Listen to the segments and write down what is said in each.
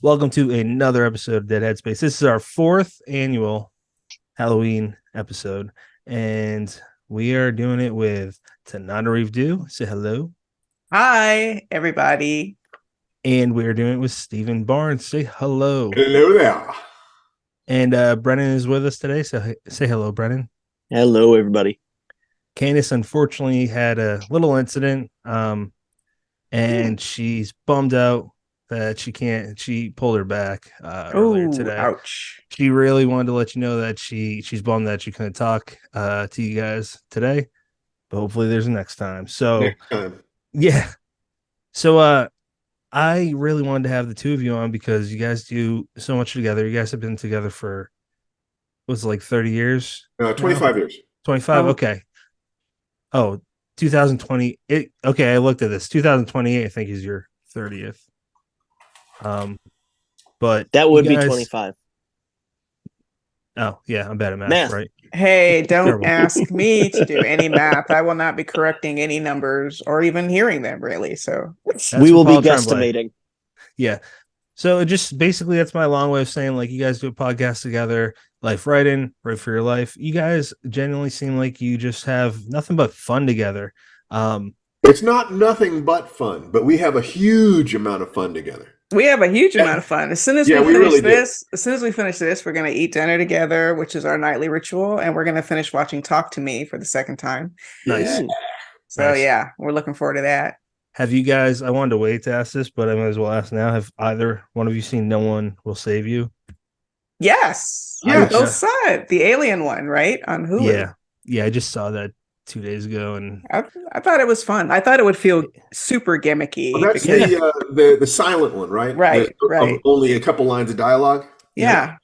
Welcome to another episode of Dead Headspace. This is our fourth annual Halloween episode, and we are doing it with Tananarive Due. Say hello. Hi, everybody. And we are doing it with Stephen Barnes. Say hello. Hello there. And Brennan is with us today. So say hello, Brennan. Hello, everybody. Candace unfortunately had a little incident, and she's bummed out that she pulled her back earlier today. Ouch. She really wanted to let you know that she's bummed that she couldn't talk to you guys today, but hopefully there's a next time. So Next time. yeah. So I really wanted to have the two of you on because you guys do so much together. You guys have been together for was it like 30 years? 25 years. 25. Okay. Oh, 2020. Okay, I looked at this. 2028, I think, is your 30th. But That would you be guys- 25. Oh, yeah, I'm bad at math, Math. right? Hey, don't Terrible. ask me to do any math. I will not be correcting any numbers or even hearing them, really. So That's We will for be Paul Tremblay. guesstimating. Yeah. So it just basically that's my long way of saying like you guys do a podcast together, Life Writing, Write for Your Life. You guys genuinely seem like you just have nothing but fun together. It's not nothing but fun, but we have a huge amount of fun together. we have a huge amount of fun. As soon as Yeah, we we finish really do. this, we're going to eat dinner together, which is our nightly ritual, and we're going to finish watching Talk to Me for the second time. Nice. Ooh. So Nice. yeah, we're looking forward to that. Have you guys I wanted to wait to ask this, but I might as well ask now. Have either one of you seen No One Will Save You? Yes. Yes. We both saw it. The alien one, right? On Hulu. Yeah. Yeah, I just saw that 2 days ago and I thought it was fun. I thought it would feel super gimmicky. Well, that's because- the silent one, right? Right, Of right. only a couple lines of dialogue. Yeah.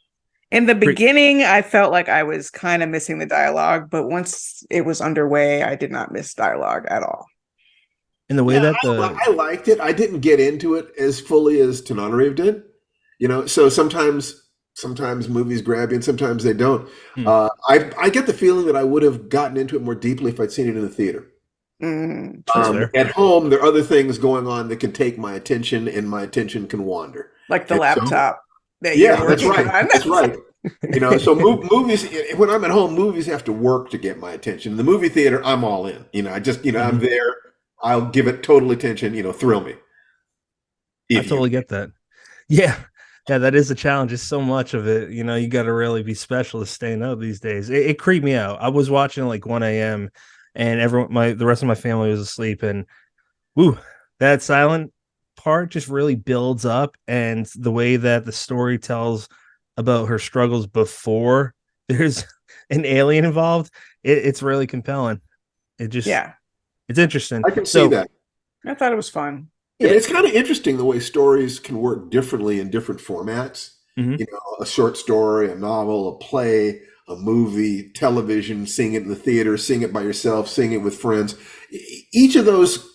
In the beginning, I felt like I was kind of missing the dialogue, but once it was underway, I did not miss dialogue at all. in the way that I liked it. I didn't get into it as fully as Tananarive did. So sometimes movies grab you and sometimes they don't. Hmm. I get the feeling that I would have gotten into it more deeply if I'd seen it in the theater. Mm. That's fair. At home, there are other things going on that can take my attention, and my attention can wander. Like the And so- laptop that Yeah, you're that's working right. on. That's right. So movies. When I'm at home, movies have to work to get my attention. In the movie theater, I'm all in. I'm there. I'll give it total attention. Thrill me. I totally get that. Yeah. Yeah, that is a challenge. It's so much of it. You got to really be special to staying up these days. It creeped me out. I was watching like 1 a.m. and the rest of my family was asleep. And woo, that silent part just really builds up. And the way that the story tells about her struggles before there's an alien involved, it's really compelling. Yeah, It's interesting. I can see that. I thought it was fun. Yeah, it's kind of interesting the way stories can work differently in different formats. Mhm. A short story, a novel, a play, a movie, television, seeing it in the theater, seeing it by yourself, seeing it with friends. Each of those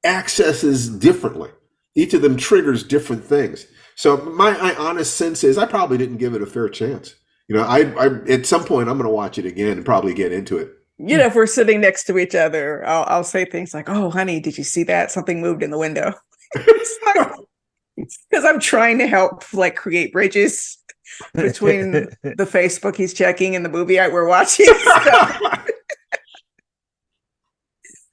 accesses differently. Each of them triggers different things. So my honest sense is I probably didn't give it a fair chance. I at some point I'm going to watch it again and probably get into it. If we're sitting next to each other, I'll say things like, "Oh, honey, did you see that? Something moved in the window." Because I'm trying to help, like, create bridges between the Facebook he's checking and the movie we're watching.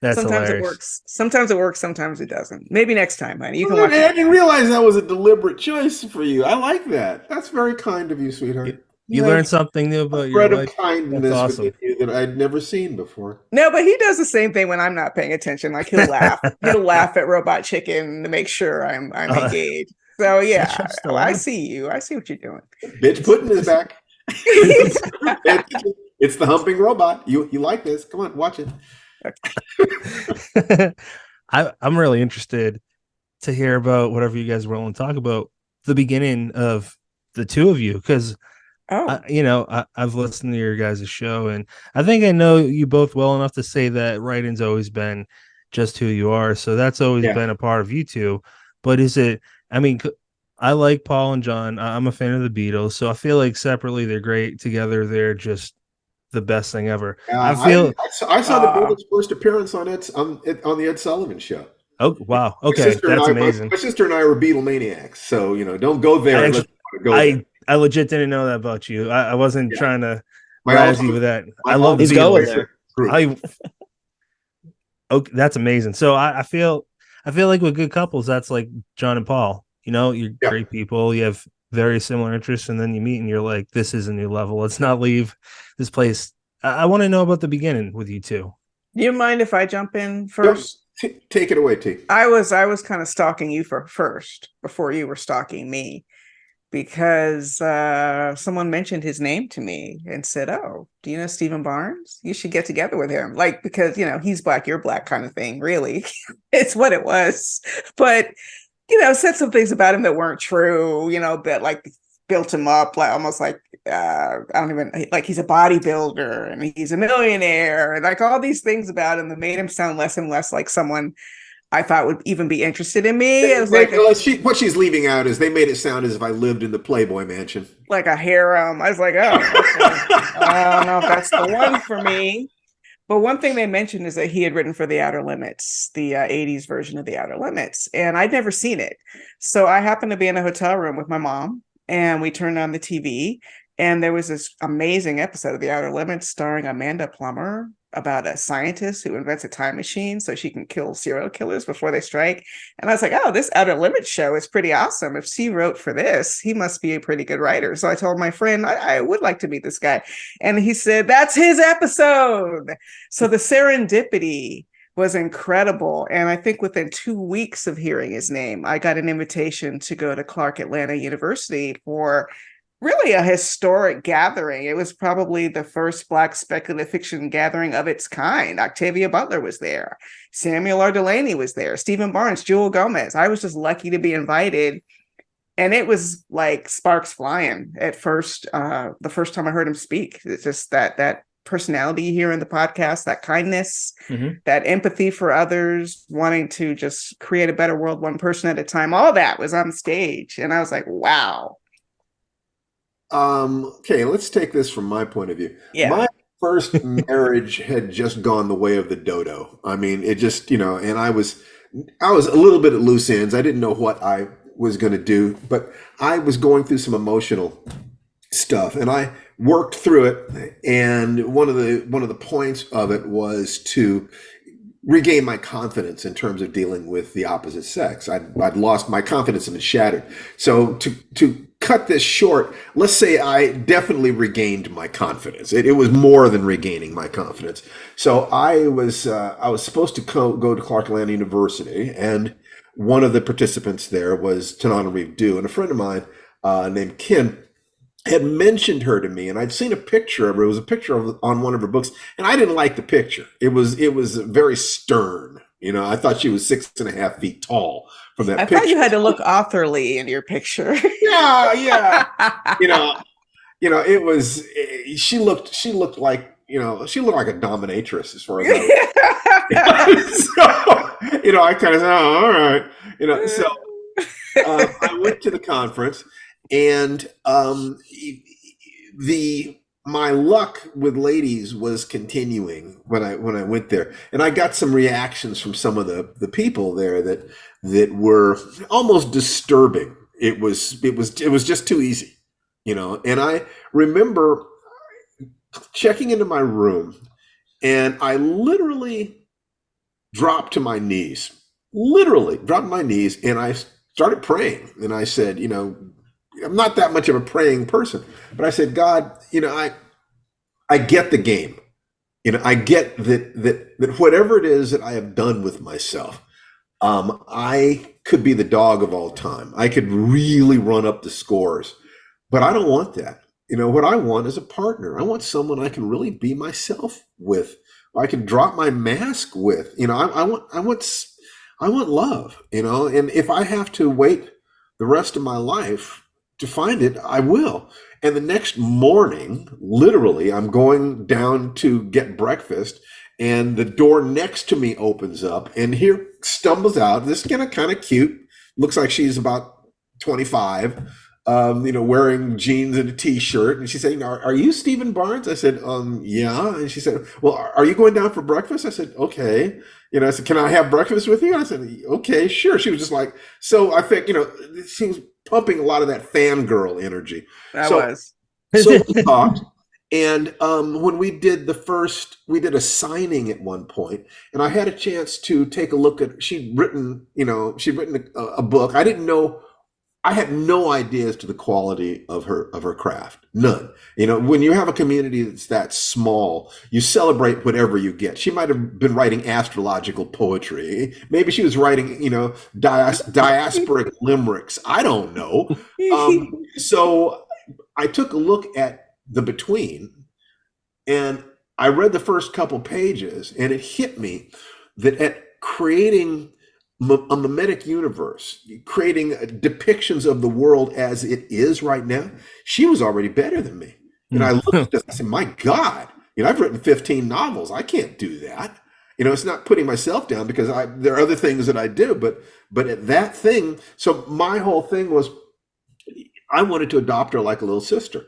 That's Sometimes hilarious. it works. Sometimes it works. Sometimes it doesn't. Maybe next time, honey. You can Well, watch I it. didn't realize that was a deliberate choice for you. I like that. That's very kind of you, sweetheart. You learn something new about a your thread of life. kindness That's awesome. within you that I'd never seen before. No, but he does the same thing when I'm not paying attention. Like he'll laugh. He'll laugh at Robot Chicken to make sure I'm engaged. So yeah, show's still I on? see you. I see what you're doing. Bitch Puddin' is back. It's the humping robot. You like this? Come on, watch it. I'm really interested to hear about whatever you guys are willing to talk about the beginning of the two of you because I've listened to your guys' show and I think I know you both well enough to say that writing's always been just who you are, so that's always been a part of you two. But I like Paul and John. I'm a fan of the Beatles, so I feel like separately they're great. Together they're just the best thing ever. I I saw the Beatles' first appearance on the Ed Sullivan Show. Oh, wow. My Okay, sister and that's I, amazing. my sister and I were Beatlemaniacs, so don't go I there unless actually, you want to go there. I legit didn't know that about you. I wasn't Yeah, trying to my razz you all-time with that. my I love the all-time He's going Beatles. favorite there. group. I okay, that's amazing. So I feel like with good couples, that's like John and Paul. You're Yeah. great people. You have very similar interests, and then you meet, and you're like, this is a new level. Let's not leave this place. I want to know about the beginning with you two. Do you mind if I jump in Yep. first? Take it away, T. I was kind of stalking you first before you were stalking me, because someone mentioned his name to me and said, "Oh, do you know Stephen Barnes? You should get together with him." Like, because he's black, you're black, kind of thing. Really, it's what it was. But said some things about him that weren't true. That like built him up, like almost like I don't even like he's a bodybuilder and he's a millionaire, and like all these things about him that made him sound less and less like someone I thought would even be interested in me. It was What she's leaving out is they made it sound as if I lived in the Playboy Mansion. like a harem. I was like, oh, okay. I don't know if that's the one for me. But one thing they mentioned is that he had written for The Outer Limits, the 80s version of The Outer Limits, and I'd never seen it. So I happened to be in a hotel room with my mom, and we turned on the TV, and there was this amazing episode of The Outer Limits starring Amanda Plummer about a scientist who invents a time machine so she can kill serial killers before they strike. And I was like, oh, this Outer Limits show is pretty awesome. If she wrote for this, he must be a pretty good writer. So I told my friend, I would like to meet this guy. And he said, that's his episode. So the serendipity was incredible. And I think within 2 weeks of hearing his name, I got an invitation to go to Clark Atlanta University for really a historic gathering. It was probably the first Black speculative fiction gathering of its kind. Octavia Butler was there. Samuel R. Delany was there. Stephen Barnes, Jewel Gomez. I was just lucky to be invited. And it was like sparks flying at first. The first time I heard him speak, it's just that personality you hear in the podcast, that kindness, that empathy for others, wanting to just create a better world one person at a time. All that was on stage. And I was like, wow. Okay, let's take this from my point of view. Yeah. My first marriage had just gone the way of the dodo. I mean, it just, and I was a little bit at loose ends. I didn't know what I was going to do, but I was going through some emotional stuff and I worked through it. And one of the points of it was to regain my confidence in terms of dealing with the opposite sex. I'd lost my confidence and been shattered. So to cut this short, let's say I definitely regained my confidence. It was more than regaining my confidence. So I was supposed to go to Clark Atlanta University, and one of the participants there was Tananarive Due, and a friend of mine named Ken had mentioned her to me, and I'd seen a picture of her. It was a picture on one of her books, and I didn't like the picture. It was very stern. I thought she was 6.5 feet tall from that picture. I thought you had to look authorly in your picture. Yeah. It was. She looked like she looked like a dominatrix as far as I was. So I kind of said, oh, all right. So I went to the conference. And my luck with ladies was continuing when I went there, and I got some reactions from some of the people there that were almost disturbing. It was just too easy, And I remember checking into my room, and I literally dropped to my knees, and I started praying, and I said, I'm not that much of a praying person, but I said, God, I get the game. I get that whatever it is that I have done with myself, I could be the dog of all time. I could really run up the scores, but I don't want that. What I want is a partner. I want someone I can really be myself with. I can drop my mask with. I want love. And if I have to wait the rest of my life to find it, I will. And the next morning, literally, I'm going down to get breakfast, and the door next to me opens up, and here stumbles out this kind of cute, looks like she's about 25, wearing jeans and a t-shirt. And she said, are you Stephen Barnes? I said, yeah. And she said, well, are you going down for breakfast? I said, okay. I said, can I have breakfast with you? And I said, okay, sure. She was just like, so I think, she was pumping a lot of that fangirl energy. So we talked. And when we did a signing at one point, and I had a chance to take a look at, she'd written a book. I had no idea as to the quality of her craft. None. When you have a community that's that small, you celebrate whatever you get. She might have been writing astrological poetry. Maybe she was writing, diasporic limericks. I don't know. So I took a look at The Between, and I read the first couple pages, and it hit me that at creating a mimetic universe, creating depictions of the world as it is right now, she was already better than me. And I looked at this, I said, my God, I've written 15 novels. I can't do that. It's not putting myself down, because there are other things that I do, but at that thing, so my whole thing was, I wanted to adopt her like a little sister.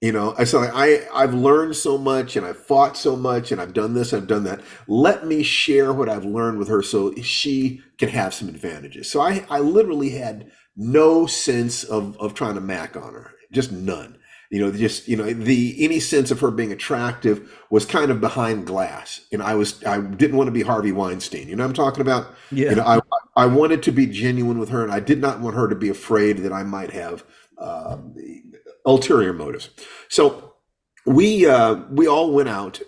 I've learned so much, and I've fought so much, and I've done this, I've done that. Let me share what I've learned with her so she can have some advantages. So I literally had no sense of trying to mac on her, just none. Any sense of her being attractive was kind of behind glass. And I didn't want to be Harvey Weinstein. You know what I'm talking about? Yeah. I wanted to be genuine with her, and I did not want her to be afraid that I might have ulterior motives. So we all went out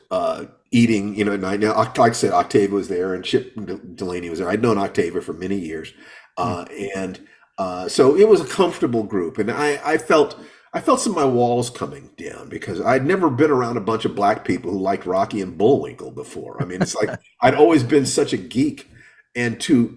eating, at night. Now, like I said, Octavia was there, and Chip Delaney was there. I'd known Octavia for many years, and so it was a comfortable group, and I felt some of my walls coming down, because I'd never been around a bunch of black people who liked Rocky and Bullwinkle before. I mean, it's like I'd always been such a geek, and to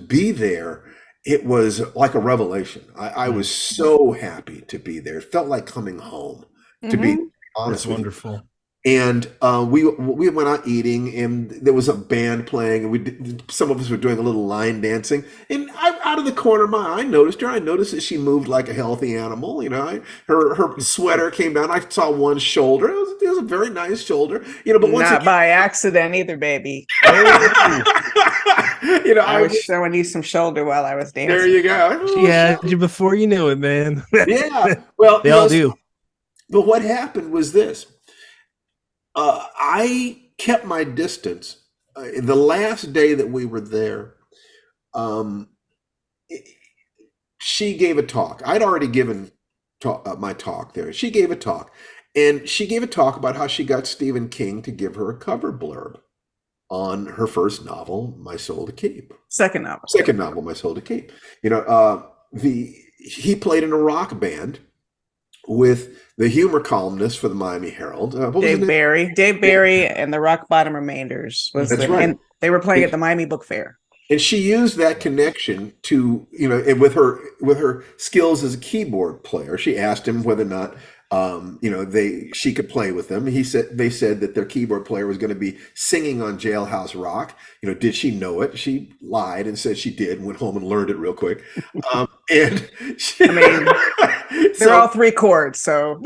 be there, it was like a revelation. I was so happy to be there. It felt like coming home, to be honest. That's wonderful. And we went out eating, and there was a band playing, and some of us were doing a little line dancing. And out of the corner of my eye, I noticed her. I noticed that she moved like a healthy animal. Her sweater came down. I saw one shoulder. It was a very nice shoulder. But once not by accident either, baby. I was showing you some shoulder while I was dancing. There you go. She had you before you knew it, man. Yeah. Well, they all do. But what happened was this. I kept my distance. The last day that we were there, she gave a talk. I'd already given my talk there. She gave a talk. And she gave a talk about how she got Stephen King to give her a cover blurb on her first novel, My Soul to Keep. Second novel, My Soul to Keep. He played in a rock band with the humor columnist for the Miami Herald, Dave Barry, and the Rock Bottom Remainders. Right. And they were playing at the Miami Book Fair. And she used that connection to, with her skills as a keyboard player. She asked him whether or not she could play with them. They said that their keyboard player was going to be singing on Jailhouse Rock. Did she know it? She lied and said she did, went home and learned it real quick. They're all three chords. So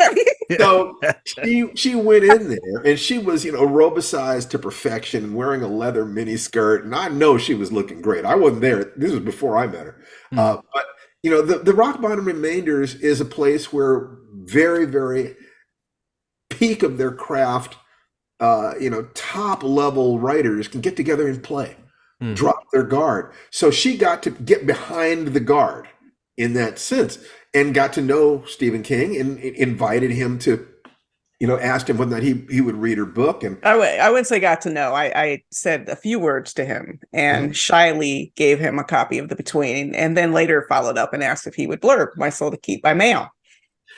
she went in there, and she was, aerobicized to perfection and wearing a leather mini skirt. And I know she was looking great. I wasn't there. This was before I met her. But the Rock Bottom Remainders is a place where very, very peak of their craft, top level writers can get together and play, drop their guard. So she got to get behind the guard in that sense, and got to know Stephen King, and invited him to, asked him whether or not he would read her book. And I wouldn't say got to know. I said a few words to him, and shyly gave him a copy of The Between, and then later followed up and asked if he would blurb My Soul to Keep by mail.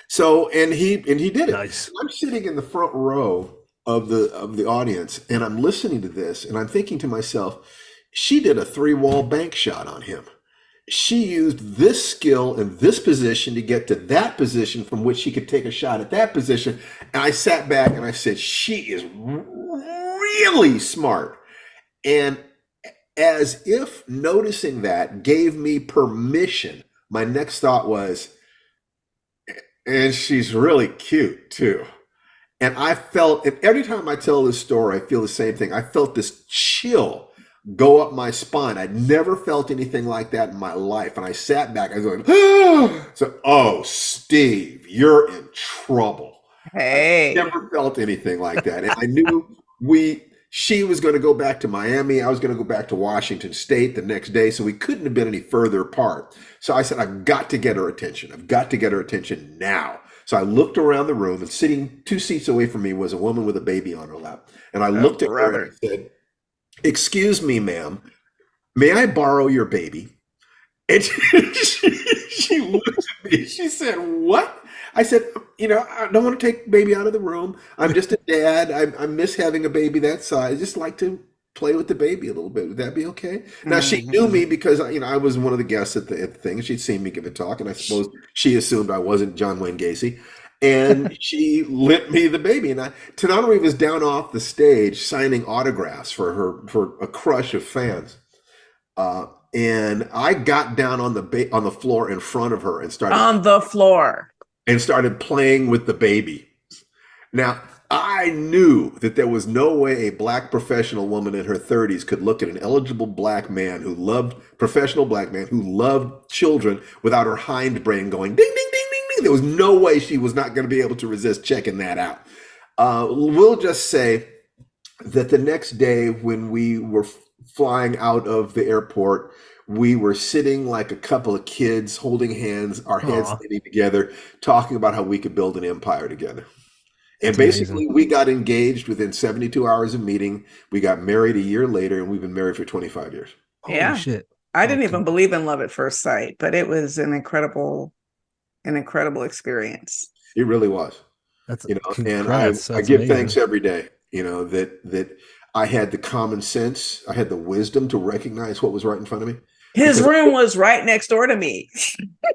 So, and he did it. Nice. I'm sitting in the front row of the audience, and I'm listening to this, and I'm thinking to myself, she did a 3-wall bank shot on him. She used this skill in this position to get to that position from which she could take a shot at that position. And I sat back and I said, she is really smart. And as if noticing that gave me permission, my next thought was, And she's really cute too. And I felt, and every time I tell this story, I feel the same thing. I felt this chill go up my spine. I'd never felt anything like that in my life. And I sat back, I was going, so, oh, Steve, you're in trouble. I Hey. never felt anything like that. And I knew she was going to go back to Miami. I was going to go back to Washington State the next day. So we couldn't have been any further apart. So I said, I've got to get her attention. I've got to get her attention now. So I looked around the room, and sitting 2 seats away from me was a woman with a baby on her lap. And I looked at her and I said, "Excuse me, ma'am, may I borrow your baby?" And she looked at me. She said, "What?" I said, I don't want to take baby out of the room. I'm just a dad. I miss having a baby that size. I just like to play with the baby a little bit. Would that be okay? Now, she knew me because, I was one of the guests at the thing. She'd seen me give a talk, and I suppose she assumed I wasn't John Wayne Gacy. And she lent me the baby. And Tananarive was down off the stage signing autographs for a crush of fans. And I got down on the floor in front of her and started playing with the baby. Now, I knew that there was no way a black professional woman in her 30s could look at an eligible professional black man who loved children without her hindbrain going ding, ding, ding, ding, ding. There was no way she was not going to be able to resist checking that out. We'll just say that the next day when we were flying out of the airport, we were sitting like a couple of kids holding hands, our heads sitting together, talking about how we could build an empire together. And basically, we got engaged within 72 hours of meeting. We got married a year later, and we've been married for 25 years. Holy shit. I didn't even believe in love at first sight, but it was an incredible experience. It really was. That's and I give thanks every day, that I had the common sense, I had the wisdom to recognize what was right in front of me. His room was right next door to me.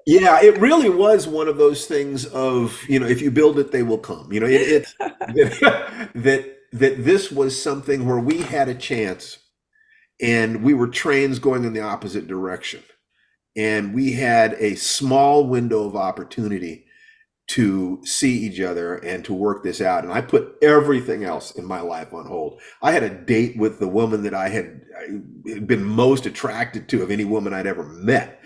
Yeah, it really was one of those things of, if you build it, they will come. That this was something where we had a chance, and we were trains going in the opposite direction. And we had a small window of opportunity to see each other and to work this out. And I put everything else in my life on hold. I had a date with the woman that I had been most attracted to of any woman I'd ever met,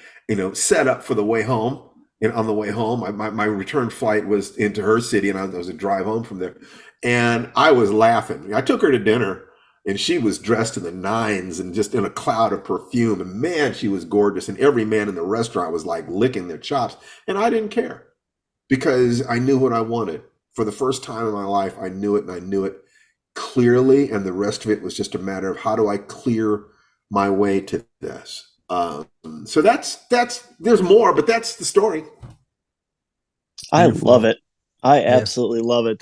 set up for the way home. And on the way home, my return flight was into her city, and there was a drive home from there. And I was laughing. I took her to dinner, and she was dressed in the nines and just in a cloud of perfume. And man, she was gorgeous. And every man in the restaurant was like licking their chops. And I didn't care, because I knew what I wanted. For the first time in my life, I knew it, and I knew it clearly. And the rest of it was just a matter of how do I clear my way to this. So there's more, but that's the story. I love it. I absolutely love it.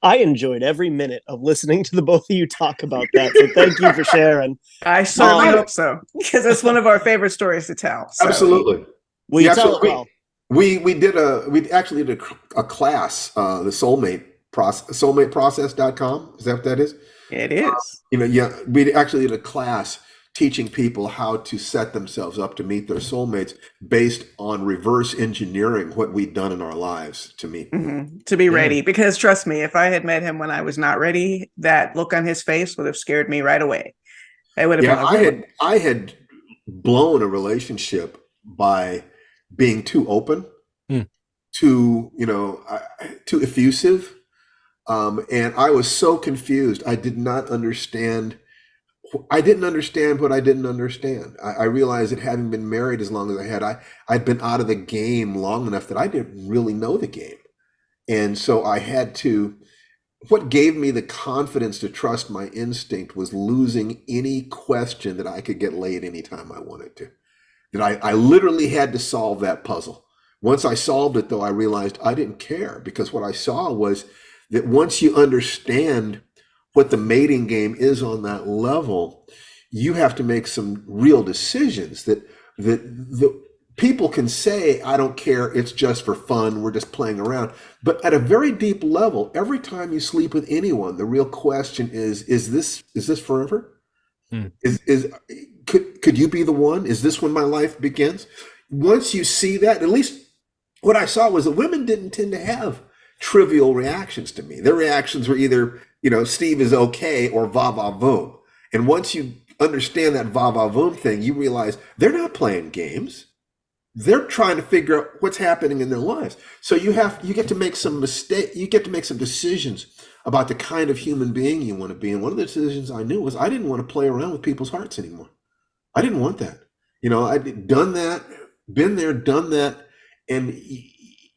I enjoyed every minute of listening to the both of you talk about that. So thank you for sharing. I certainly hope so, because it's one of our favorite stories to tell. So. Absolutely. We tell it well. We actually did a class, the soulmateprocess.com. Is that what that is? It is. We actually did a class teaching people how to set themselves up to meet their soulmates based on reverse engineering what we'd done in our lives to meet. Mm-hmm. To be ready. Because trust me, if I had met him when I was not ready, that look on his face would have scared me right away. I would have I had blown a relationship by being too open, too effusive. And I was so confused. I didn't understand what I didn't understand. I realized that having been married as long as I had, I'd been out of the game long enough that I didn't really know the game. And so I had to, what gave me the confidence to trust my instinct was losing any question that I could get laid anytime I wanted to. That I literally had to solve that puzzle. Once I solved it, though, I realized I didn't care, because what I saw was that once you understand what the mating game is on that level, you have to make some real decisions that the people can say, I don't care, it's just for fun, we're just playing around. But at a very deep level, every time you sleep with anyone, the real question is this forever? Could you be the one? Is this when my life begins? Once you see that, at least what I saw was that women didn't tend to have trivial reactions to me. Their reactions were either, Steve is okay or va va voom. And once you understand that va va voom thing, you realize they're not playing games. They're trying to figure out what's happening in their lives. So you get to make some decisions about the kind of human being you want to be. And one of the decisions I knew was I didn't want to play around with people's hearts anymore. I didn't want that. I'd done that, been there, done that. And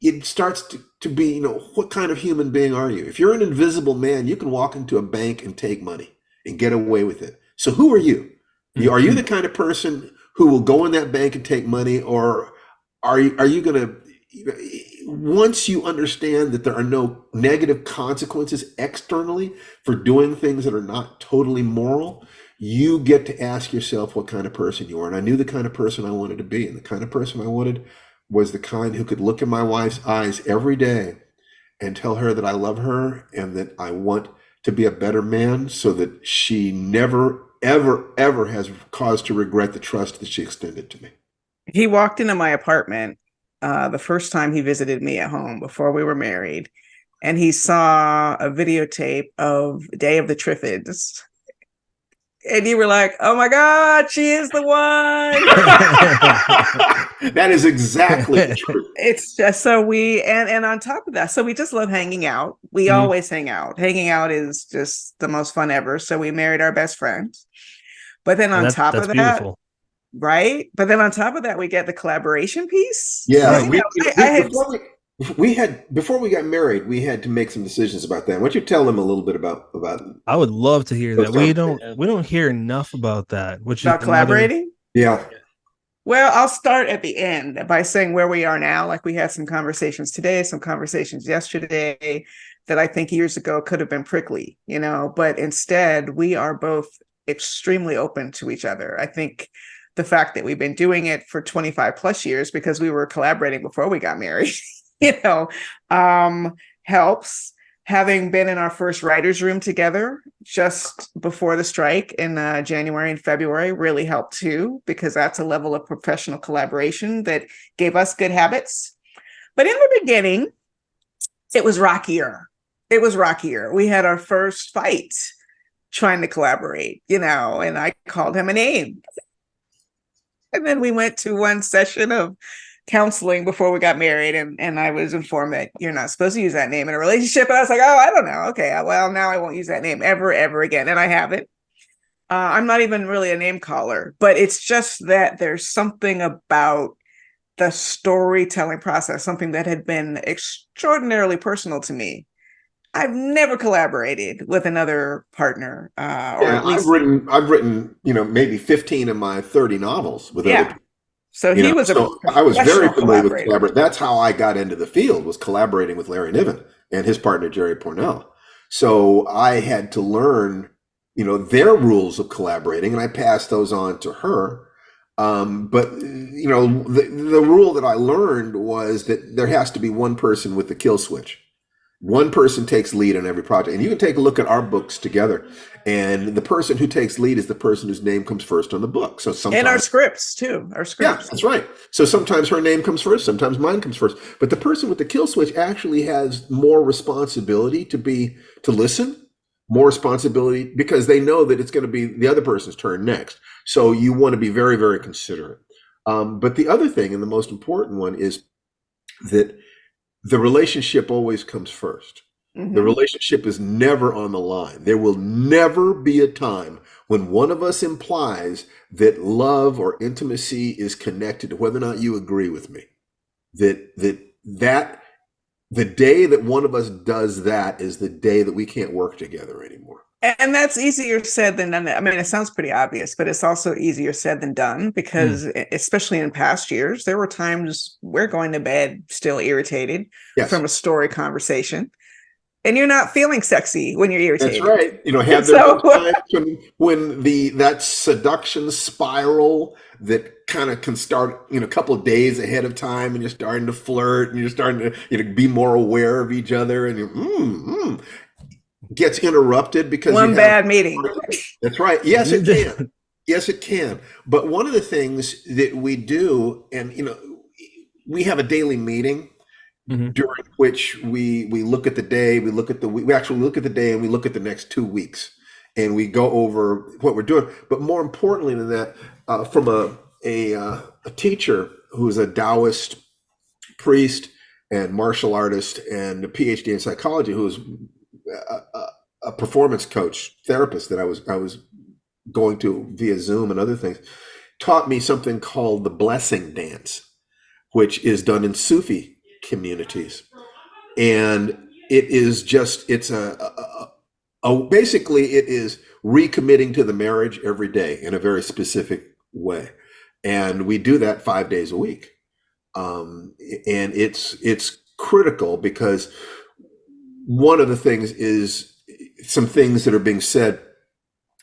it starts to be, what kind of human being are you? If you're an invisible man, you can walk into a bank and take money and get away with it. So who are you? Are you the kind of person who will go in that bank and take money, or are you going to, once you understand that there are no negative consequences externally for doing things that are not totally moral, you get to ask yourself what kind of person you are. And I knew the kind of person I wanted to be. And the kind of person I wanted was the kind who could look in my wife's eyes every day and tell her that I love her and that I want to be a better man, so that she never, ever, ever has cause to regret the trust that she extended to me. He walked into my apartment the first time he visited me at home before we were married, and he saw a videotape of Day of the Triffids. And you were like, oh my God, she is the one. That is exactly true. It's just so and on top of that, so we just love hanging out. We always hang out. Hanging out is just the most fun ever. So we married our best friend. But then on top of that, beautiful. Right? But then on top of that, we get the collaboration piece. Yeah. Right. Before we got married, we had to make some decisions about that. Why don't you tell them a little bit about I would love to hear that. We don't hear enough about that. Which about is collaborating? Yeah. Well, I'll start at the end by saying where we are now. Like, we had some conversations today, some conversations yesterday that I think years ago could have been prickly, but instead we are both extremely open to each other. I think the fact that we've been doing it for 25 plus years, because we were collaborating before we got married, helps. Having been in our first writer's room together just before the strike in January and February really helped too, because that's a level of professional collaboration that gave us good habits. But in the beginning, it was rockier. We had our first fight trying to collaborate, and I called him a name. And then we went to one session of counseling before we got married, and I was informed that you're not supposed to use that name in a relationship. And I was like, oh, I don't know. Okay, well, now I won't use that name ever again. And I haven't. I'm not even really a name caller, but it's just that there's something about the storytelling process, something that had been extraordinarily personal to me. I've never collaborated with another partner. I've written, maybe 15 of my 30 novels with other people. So he was I was very familiar with collaborating. That's how I got into the field, was collaborating with Larry Niven and his partner, Jerry Pornell. So I had to learn, their rules of collaborating, and I passed those on to her. But the rule that I learned was that there has to be one person with the kill switch. One person takes lead on every project. And you can take a look at our books together. And the person who takes lead is the person whose name comes first on the book. So sometimes, and our scripts too. Yeah, that's right. So sometimes her name comes first, sometimes mine comes first. But the person with the kill switch actually has more responsibility to listen, more responsibility, because they know that it's going to be the other person's turn next. So you want to be very, very considerate. But the other thing, and the most important one, is that the relationship always comes first. Mm-hmm. The relationship is never on the line. There will never be a time when one of us implies that love or intimacy is connected to whether or not you agree with me. That the day that one of us does that is the day that we can't work together anymore. And that's easier said than done. I mean, it sounds pretty obvious, but it's also easier said than done, because especially in past years, there were times we're going to bed still irritated from a story conversation. And you're not feeling sexy when you're irritated. That's right. Have there been times when that seduction spiral that kind of can start, a couple of days ahead of time, and you're starting to flirt and you're starting to be more aware of each other, and you're gets interrupted because one bad meeting. That's right. Yes, it can. Yes, it can. But one of the things that we do, and we have a daily meeting, Mhm. during which we look at the day, we actually look at the day, and we look at the next 2 weeks, and we go over what we're doing. But more importantly than that, from a teacher who's a Taoist priest and martial artist and a PhD in psychology, who was a performance coach therapist that I was going to via Zoom and other things, taught me something called the blessing dance, which is done in Sufi communities. And it is just, it's basically it is recommitting to the marriage every day in a very specific way. And we do that 5 days a week. And it's critical because one of the things is some things that are being said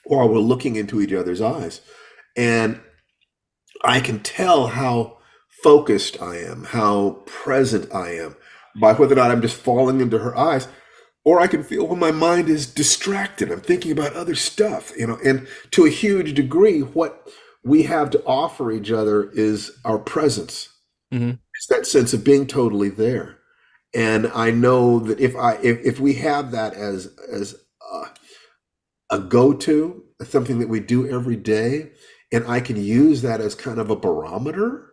while we're looking into each other's eyes. And I can tell how focused I am, how present I am, by whether or not I'm just falling into her eyes, or I can feel when my mind is distracted. I'm thinking about other stuff, and to a huge degree, what we have to offer each other is our presence. Mhm. It's that sense of being totally there. And I know that if we have that as a go-to, something that we do every day, and I can use that as kind of a barometer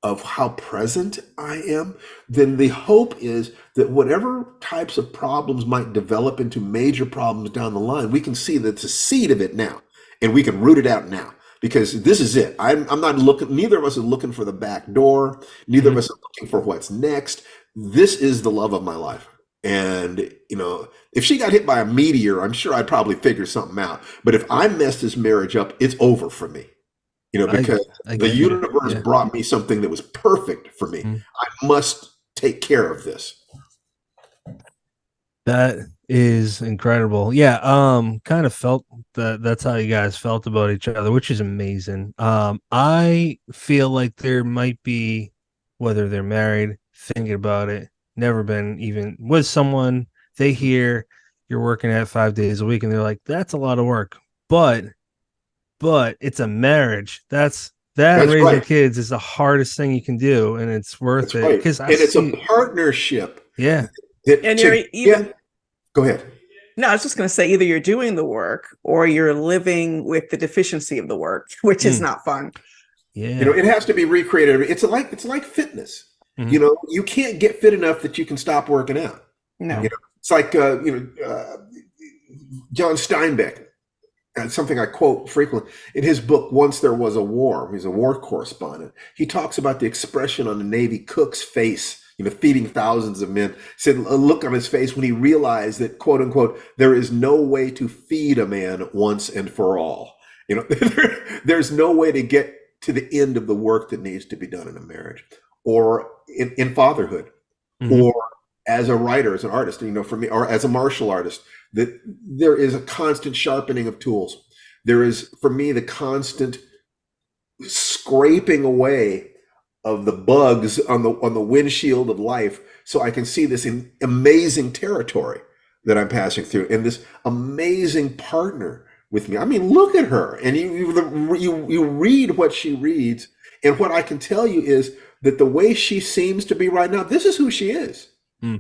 of how present I am, then the hope is that whatever types of problems might develop into major problems down the line, we can see that it's a seed of it now, and we can root it out now. Because this is it. I'm not looking, neither of us is looking for the back door. Neither of us are looking for what's next. This is the love of my life. And, if she got hit by a meteor, I'm sure I'd probably figure something out. But if I mess this marriage up, it's over for me. Because I the get you. universe Yeah. brought me something that was perfect for me. Mhm. I must take care of this. That is incredible. Yeah, kind of felt that's how you guys felt about each other, which is amazing. I feel like there might be, whether they're married, thinking about it, never been even with someone, they hear you're working at 5 days a week and they're like, that's a lot of work. But it's a marriage. That and That's raising right. kids is the hardest thing you can do, and it's worth That's it. right. Because I And it's a see, partnership. yeah. And you're even Go ahead. No, I was just going to say either you're doing the work or you're living with the deficiency of the work, which is not fun. Yeah. It has to be recreated. It's like fitness. Mhm. You can't get fit enough that you can stop working out. No. It's like John Steinbeck, something I quote frequently in his book, Once There Was a War. He's a war correspondent. He talks about the expression on the Navy cook's face, feeding thousands of men, said a look on his face when he realized that, quote unquote, there is no way to feed a man once and for all. There's no way to get to the end of the work that needs to be done in a marriage or in fatherhood, or as a writer, as an artist, for me, or as a martial artist, that there is a constant sharpening of tools. There is, for me, the constant scraping away of the bugs on the windshield of life, so I can see this amazing territory that I'm passing through, and this amazing partner with me. I mean, look at her, and you read what she reads, and what I can tell you is that the way she seems to be right now, this is who she is.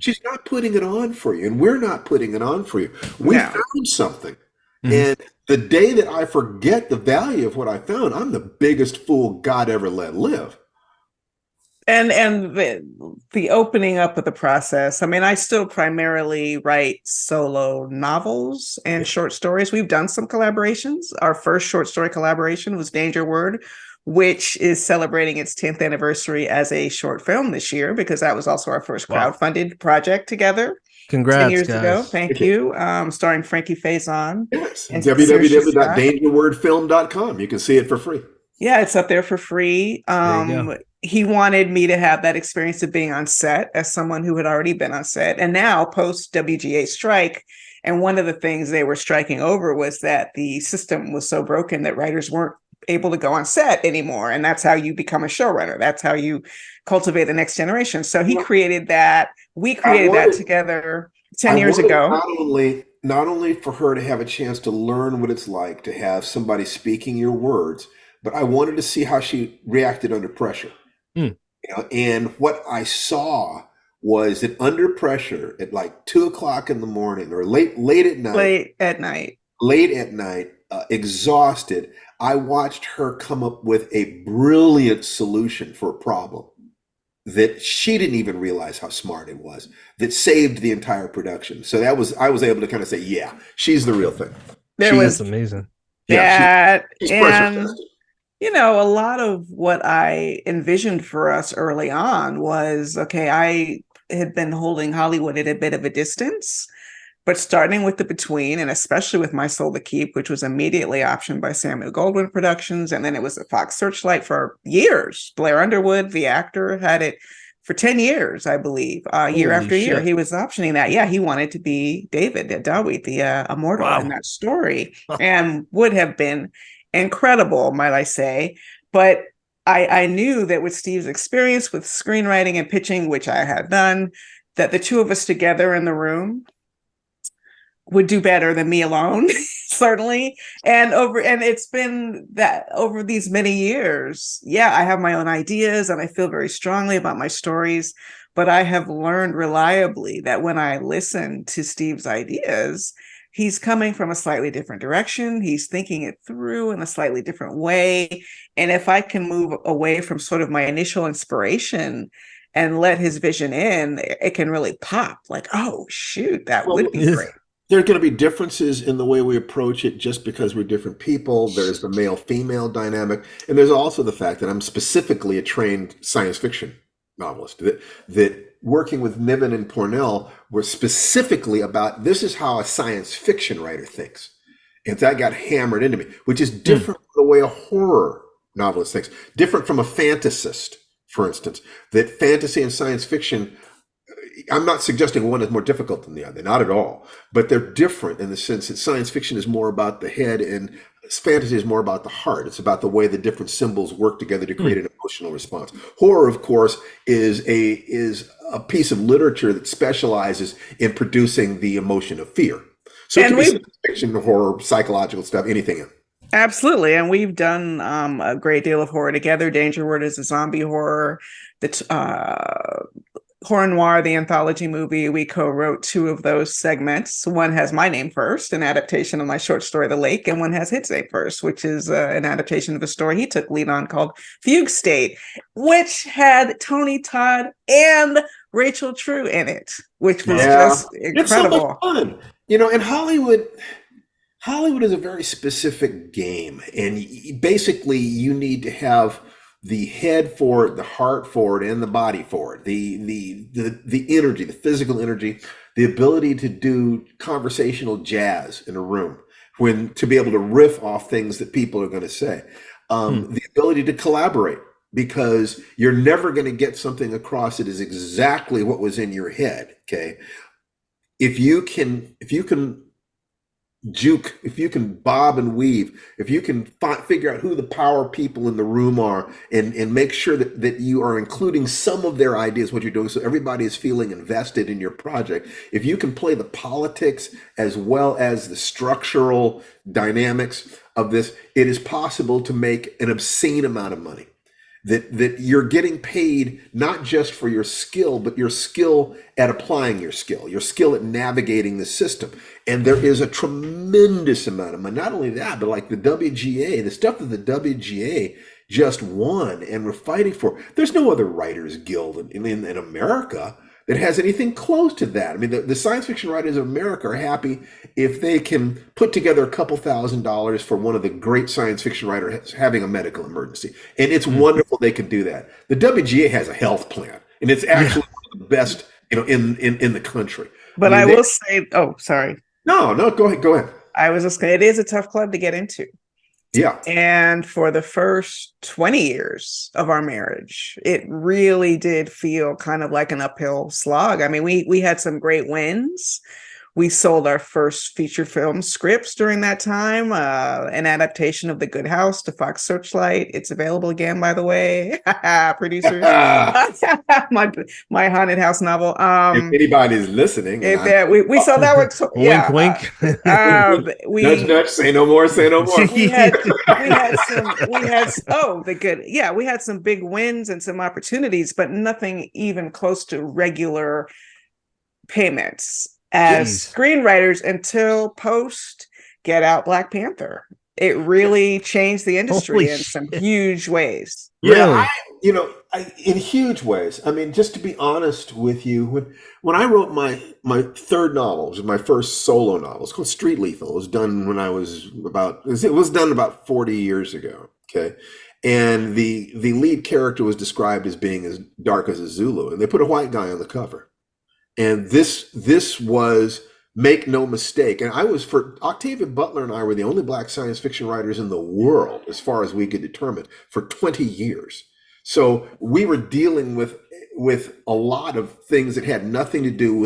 She's not putting it on for you, and we're not putting it on for you. We found something. And the day that I forget the value of what I found, I'm the biggest fool God ever let live. And the opening up of the process. I mean, I still primarily write solo novels and short stories. We've done some collaborations. Our first short story collaboration was Danger Word, which is celebrating its 10th anniversary as a short film this year, because that was also our first crowdfunded project together. Congrats, 10 years guys. ago. Thank you. Starring Frankie Faison. Yes. And www.dangerwordfilm.com. You can see it for free. Yeah, it's up there for free. There you go. He wanted me to have that experience of being on set as someone who had already been on set, and now post WGA strike. And one of the things they were striking over was that the system was so broken that writers weren't able to go on set anymore. And that's how you become a showrunner. That's how you cultivate the next generation. So he created that. We created that together 10 years ago. Not only for her to have a chance to learn what it's like to have somebody speaking your words, but I wanted to see how she reacted under pressure. And what I saw was that under pressure at like 2 o'clock in the morning or late at night, exhausted, I watched her come up with a brilliant solution for a problem that she didn't even realize how smart it was, that saved the entire production. So I was able to kind of say, yeah, she's the real thing. That's amazing. Yeah, she's and pressure tested. a lot of what I envisioned for us early on was, okay, I had been holding Hollywood at a bit of a distance, but starting with The Between, and especially with My Soul to Keep, which was immediately optioned by Samuel Goldwyn Productions, and then it was at Fox Searchlight for years. Blair Underwood, the actor, had it for 10 years, I believe. Year after year, he was optioning that. Yeah, he wanted to be David Dawit, the immortal in that story, and would have been incredible, might I say. But I knew that with Steve's experience with screenwriting and pitching, which I had done, that the two of us together in the room would do better than me alone, certainly. And it's been that over these many years, I have my own ideas and I feel very strongly about my stories, but I have learned reliably that when I listen to Steve's ideas, he's coming from a slightly different direction. He's thinking it through in a slightly different way. And if I can move away from sort of my initial inspiration and let his vision in, it can really pop. Like, oh, shoot, that would be great. There are going to be differences in the way we approach it just because we're different people. There's the male-female dynamic. And there's also the fact that I'm specifically a trained science fiction novelist. That working with Niven and Pornell were specifically about, this is how a science fiction writer thinks. And that got hammered into me, which is different from the way a horror novelist thinks. Different from a fantasist, for instance. That fantasy and science fiction, I'm not suggesting one is more difficult than the other, not at all. But they're different in the sense that science fiction is more about the head and fantasy is more about the heart. It's about the way the different symbols work together to create an emotional response. Horror, of course, is a piece of literature that specializes in producing the emotion of fear. So it can be science fiction, horror, psychological stuff, anything. Absolutely. And we've done a great deal of horror together. Danger Word is a zombie horror. Horror Noir, the anthology movie, we co-wrote 2 of those segments. One has my name first, an adaptation of my short story, The Lake, and one has his name first, which is an adaptation of a story he took lead on called Fugue State, which had Tony Todd and Rachel True in it, which was just incredible. It's so much fun. And Hollywood is a very specific game, and basically you need to have the head for it, the heart for it, and the body for it. The energy, the physical energy, the ability to do conversational jazz in a room, to be able to riff off things that people are going to say. The ability to collaborate, because you're never going to get something across that is exactly what was in your head. Okay, if you can juke, if you can bob and weave, if you can figure out who the power people in the room are and make sure that you are including some of their ideas, what you're doing, so everybody is feeling invested in your project. If you can play the politics as well as the structural dynamics of this, it is possible to make an obscene amount of money. That you're getting paid not just for your skill, but your skill at applying your skill at navigating the system. And there is a tremendous amount of money. Not only that, but like the WGA, the stuff that the WGA just won and we're fighting for. There's no other writers guild in America that has anything close to that. I mean, the science fiction writers of America are happy if they can put together a couple $1,000s for one of the great science fiction writers having a medical emergency. And it's wonderful they can do that. The WGA has a health plan, and it's actually one of the best, in the country. But I will say, sorry. No, go ahead. I was just saying, it is a tough club to get into. Yeah. And for the first 20 years of our marriage, it really did feel kind of like an uphill slog. I mean, we had some great wins. We sold our first feature film scripts during that time, an adaptation of The Good House to Fox Searchlight. It's available again, by the way. Producers. my haunted house novel. If anybody's listening, We saw that one. Wink, wink. Nudge, nudge. Say no more. Say no more. We had some big wins and some opportunities, but nothing even close to regular payments as screenwriters until post Get Out, Black Panther. It really changed the industry in some huge ways. Yeah, really? In huge ways. I mean, just to be honest with you, when I wrote my third novel, which was my first solo novel, it's called Street Lethal. It was done when I was done about 40 years ago. Okay. And the lead character was described as being as dark as a Zulu, and they put a white guy on the cover. And this was, make no mistake, and Octavia Butler and I were the only Black science fiction writers in the world, as far as we could determine, for 20 years. So we were dealing with a lot of things that had nothing to do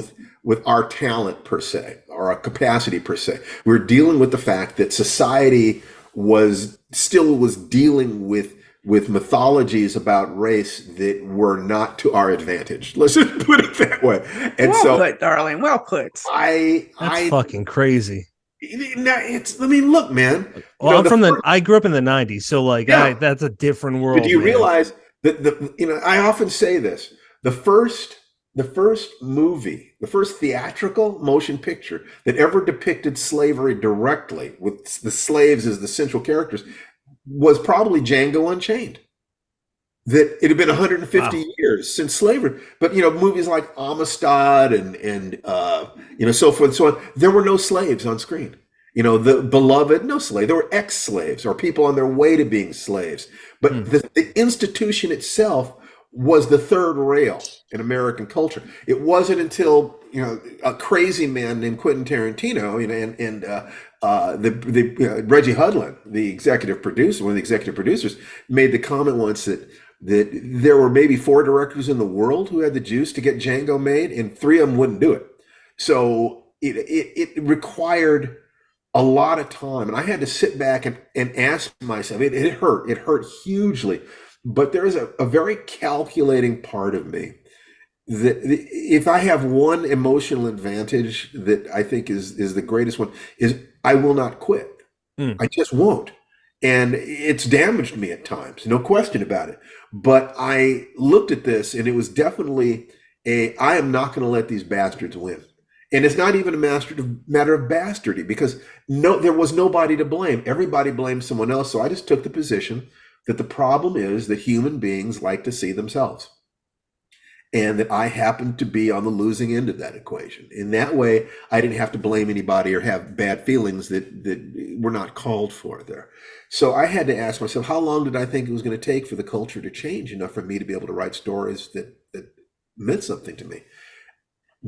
with our talent per se, or our capacity per se. We were dealing with the fact that society was dealing with mythologies about race that were not to our advantage. Let's just put it that way. And well put, darling. Well put. That's fucking crazy. Look, man. Well, I grew up in the 90s, so that's a different world. But do you realize that I often say this, the first movie, the first theatrical motion picture that ever depicted slavery directly, with the slaves as the central characters, was probably Django Unchained. That it had been 150 years since slavery, but movies like Amistad and so forth and so on, there were no slaves on screen. The Beloved, no slave. There were ex-slaves or people on their way to being slaves. But the institution itself was the third rail in American culture. It wasn't until a crazy man named Quentin Tarantino and Reggie Hudlin, the executive producer, one of the executive producers, made the comment once that there were maybe 4 directors in the world who had the juice to get Django made, and 3 of them wouldn't do it. So it required a lot of time, and I had to sit back and ask myself. It hurt hugely, but there is a very calculating part of me that if I have one emotional advantage that I think is the greatest one, is I will not quit. I just won't. And it's damaged me at times, no question about it. But I looked at this, and it was definitely I am not going to let these bastards win. And it's not even a matter of bastardy, because there was nobody to blame. Everybody blamed someone else. So I just took the position that the problem is that human beings like to see themselves, and that I happened to be on the losing end of that equation. In that way, I didn't have to blame anybody or have bad feelings that were not called for there. So I had to ask myself, how long did I think it was going to take for the culture to change enough for me to be able to write stories that meant something to me?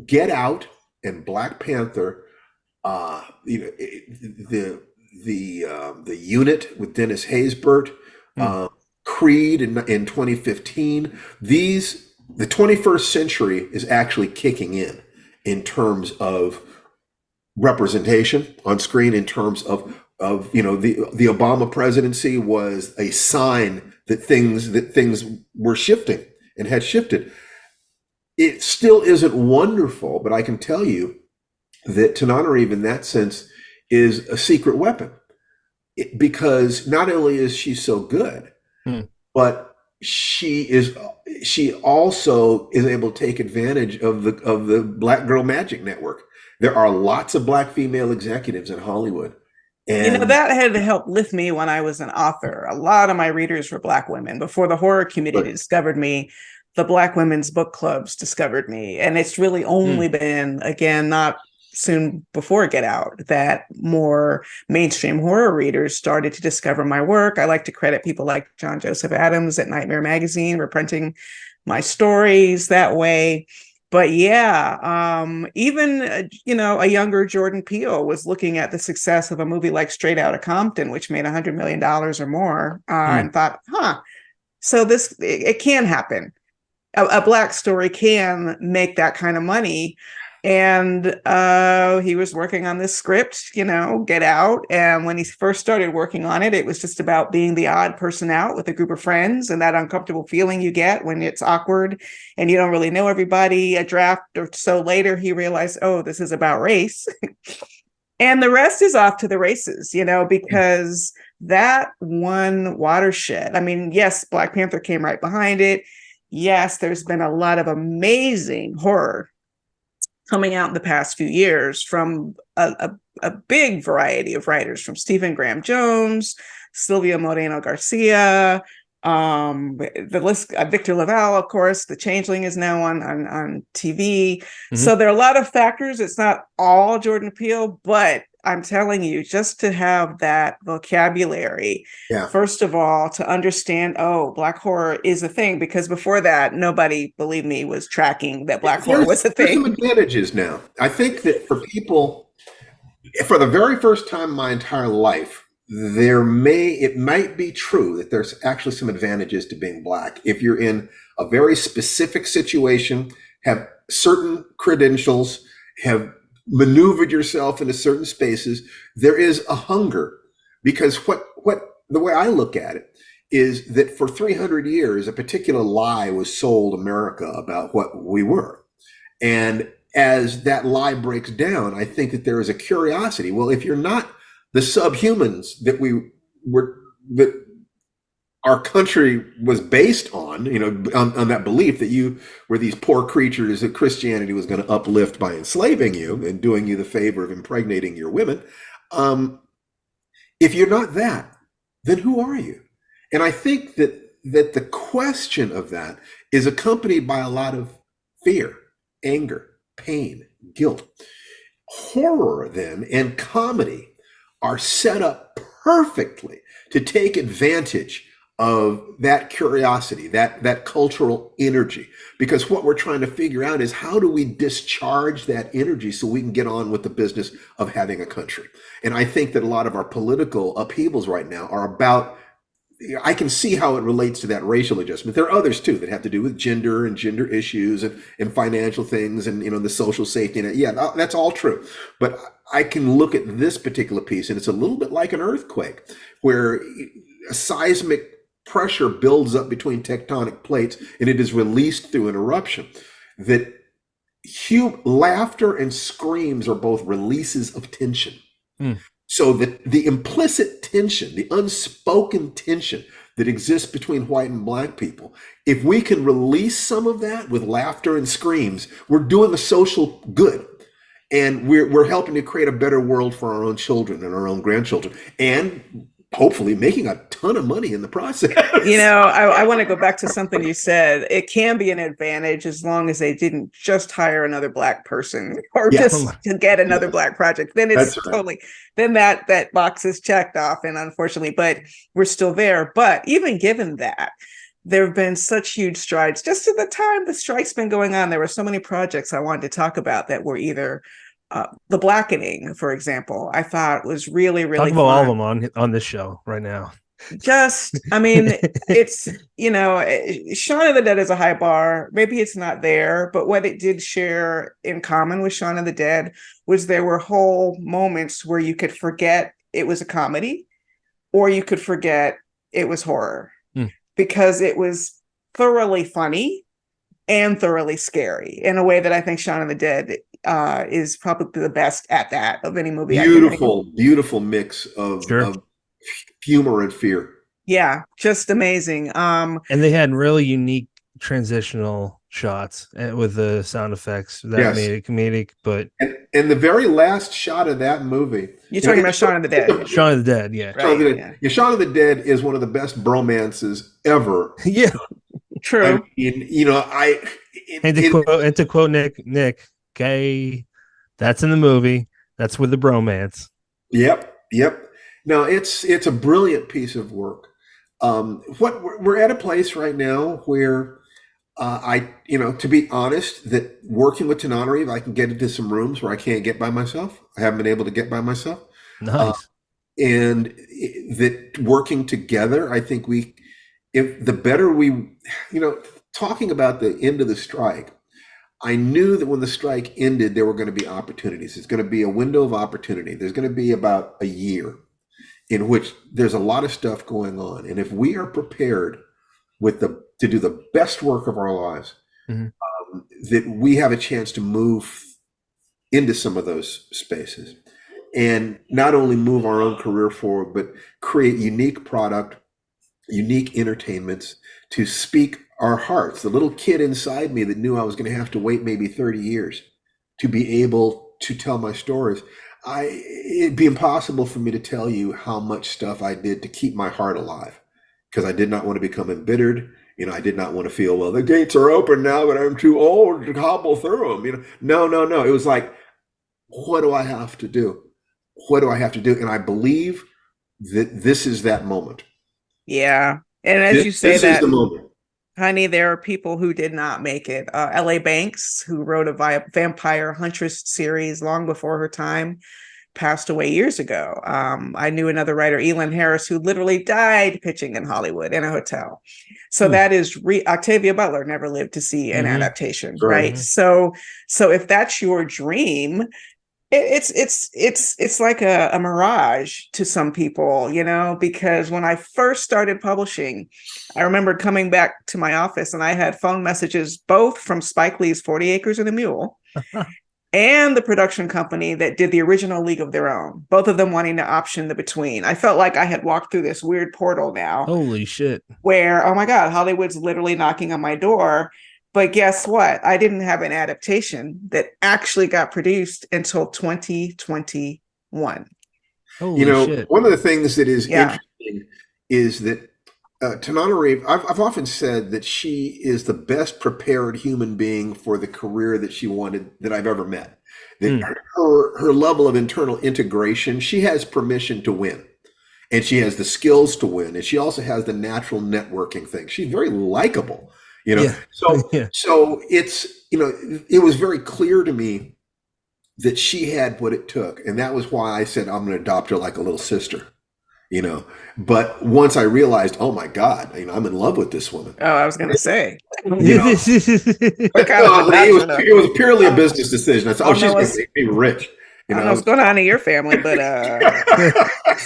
Get Out and Black Panther, the Unit with Dennis Haysbert, Creed in 2015. The 21st century is actually kicking in terms of representation on screen, in terms of the Obama presidency was a sign that things were shifting and had shifted. It still isn't wonderful, but I can tell you that Tananarive, in that sense, is a secret weapon, because not only is she so good, but she also is able to take advantage of the Black Girl Magic Network. There are lots of Black female executives in Hollywood. And that had helped lift me when I was an author. A lot of my readers were Black women. Before the horror community discovered me, the Black women's book clubs discovered me. And it's really only been, again, not soon before Get Out, that more mainstream horror readers started to discover my work. I like to credit people like John Joseph Adams at Nightmare Magazine reprinting my stories that way. But even a younger Jordan Peele was looking at the success of a movie like Straight Outta Compton, which made $100 million or more, and thought, so it can happen. A Black story can make that kind of money. And he was working on this script, Get Out. And when he first started working on it, it was just about being the odd person out with a group of friends and that uncomfortable feeling you get when it's awkward and you don't really know everybody. A draft or so later, he realized, oh, this is about race. And the rest is off to the races, because that one watershed, I mean, yes, Black Panther came right behind it. Yes, there's been a lot of amazing horror coming out in the past few years from a big variety of writers, from Stephen Graham Jones, Silvia Moreno Garcia, the list, Victor Laval, of course. The Changeling is now on TV. Mm-hmm. So there are a lot of factors. It's not all Jordan Peele, but I'm telling you, just to have that vocabulary, first of all, to understand, Black horror is a thing, because before that, nobody, believe me, was tracking that Black horror was a thing. There's some advantages now. I think that for people, for the very first time in my entire life, it might be true that there's actually some advantages to being Black. If you're in a very specific situation, have certain credentials, have maneuvered yourself into certain spaces, there is a hunger. Because what the way I look at it is that for 300 years, a particular lie was sold America about what we were. And as that lie breaks down, I think that there is a curiosity. Well, if you're not the subhumans that our country was based on, on that belief that you were these poor creatures that Christianity was going to uplift by enslaving you and doing you the favor of impregnating your women. If you're not that, then who are you? And I think that the question of that is accompanied by a lot of fear, anger, pain, guilt. Horror then and comedy are set up perfectly to take advantage of that curiosity, that cultural energy. Because what we're trying to figure out is, how do we discharge that energy so we can get on with the business of having a country? And I think that a lot of our political upheavals right now are about, I can see how it relates to that racial adjustment. There are others too that have to do with gender and gender issues and financial things and, the social safety net. Yeah, that's all true. But I can look at this particular piece, and it's a little bit like an earthquake, where a seismic pressure builds up between tectonic plates and it is released through an eruption. That laughter and screams are both releases of tension. So the implicit tension, the unspoken tension that exists between white and Black people, if we can release some of that with laughter and screams, we're doing a social good. And we're helping to create a better world for our own children and our own grandchildren, and hopefully making a ton of money in the process. I want to go back to something you said. It can be an advantage as long as they didn't just hire another Black person or just to get another Black project. Then it's totally, then that box is checked off. And unfortunately, but we're still there. But even given that, there have been such huge strides. Just at the time the strike's been going on, there were so many projects I wanted to talk about that were either The Blackening, for example, I thought was really, really talk about all of them on this show right now. Just, I mean, it's, Shaun of the Dead is a high bar. Maybe it's not there, but what it did share in common with Shaun of the Dead was there were whole moments where you could forget it was a comedy, or you could forget it was horror, because it was thoroughly funny and thoroughly scary in a way that I think Shaun of the Dead is probably the best at that of any movie. Beautiful mix of humor and fear. Yeah, just amazing. And they had really unique transitional shots with the sound effects that made it comedic. But and the very last shot of that movie, you're talking about Shaun of the Dead. Shaun of the Dead, yeah. Right, Shaun of the Dead is one of the best bromances ever. Yeah, true. And to quote Nick, okay, that's in the movie. That's with the bromance. Yep. No, it's a brilliant piece of work. We're at a place right now where to be honest, that working with Tananarive, I can get into some rooms where I can't get by myself. I haven't been able to get by myself. Nice. And that working together, I think if the better we, talking about the end of the strike, I knew that when the strike ended, there were going to be opportunities. It's going to be a window of opportunity. There's going to be about a year in which there's a lot of stuff going on. And if we are prepared to do the best work of our lives, that we have a chance to move into some of those spaces and not only move our own career forward, but create unique product, unique entertainments to speak our hearts. The little kid inside me that knew I was going to have to wait maybe 30 years to be able to tell my stories. It'd be impossible for me to tell you how much stuff I did to keep my heart alive, because I did not want to become embittered. I did not want to feel, well, the gates are open now, but I'm too old to hobble through them. No. It was like, what do I have to do? What do I have to do? And I believe that this is that moment. Yeah. And as you say this that, is the moment. Honey, there are people who did not make it. L.A. Banks, who wrote a vampire huntress series long before her time, passed away years ago. I knew another writer, Elin Harris, who literally died pitching in Hollywood in a hotel. So that is Octavia Butler never lived to see an adaptation, right? So if that's your dream, it's like a mirage to some people, because when I first started publishing, I remember coming back to my office and I had phone messages both from Spike Lee's 40 Acres and a Mule and the production company that did the original League of Their Own, both of them wanting to option the between. I felt like I had walked through this weird portal now. Holy shit. Where, oh my God, Hollywood's literally knocking on my door. But guess what? I didn't have an adaptation that actually got produced until 2021. Holy shit. One of the things that is interesting is that Tananarive, I've often said that she is the best prepared human being for the career that she wanted, that I've ever met. That her level of internal integration, she has permission to win. And she has the skills to win. And she also has the natural networking thing. She's very likable. So it's, it was very clear to me that she had what it took. And that was why I said, I'm going to adopt her like a little sister, but once I realized, oh my God, I'm in love with this woman. Oh, I was going to say, it was purely a business decision. I thought, she's going to make me rich. I don't know what's going on in your family, but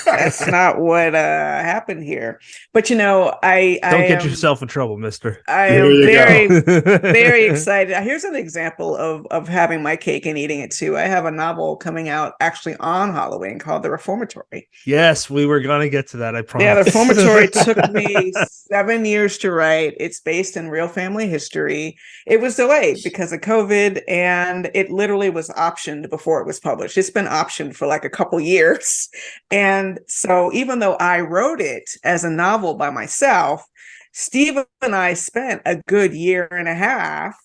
that's not what happened here. But I don't get yourself in trouble, mister. I am very, very excited. Here's an example of having my cake and eating it too. I have a novel coming out actually on Halloween called The Reformatory. Yes, we were going to get to that. I promise. Yeah, The Reformatory took me 7 years to write. It's based in real family history. It was delayed because of COVID, and it literally was optioned before it was published. It's been optioned for like a couple years. And so even though I wrote it as a novel by myself, Steve and I spent a good year and a half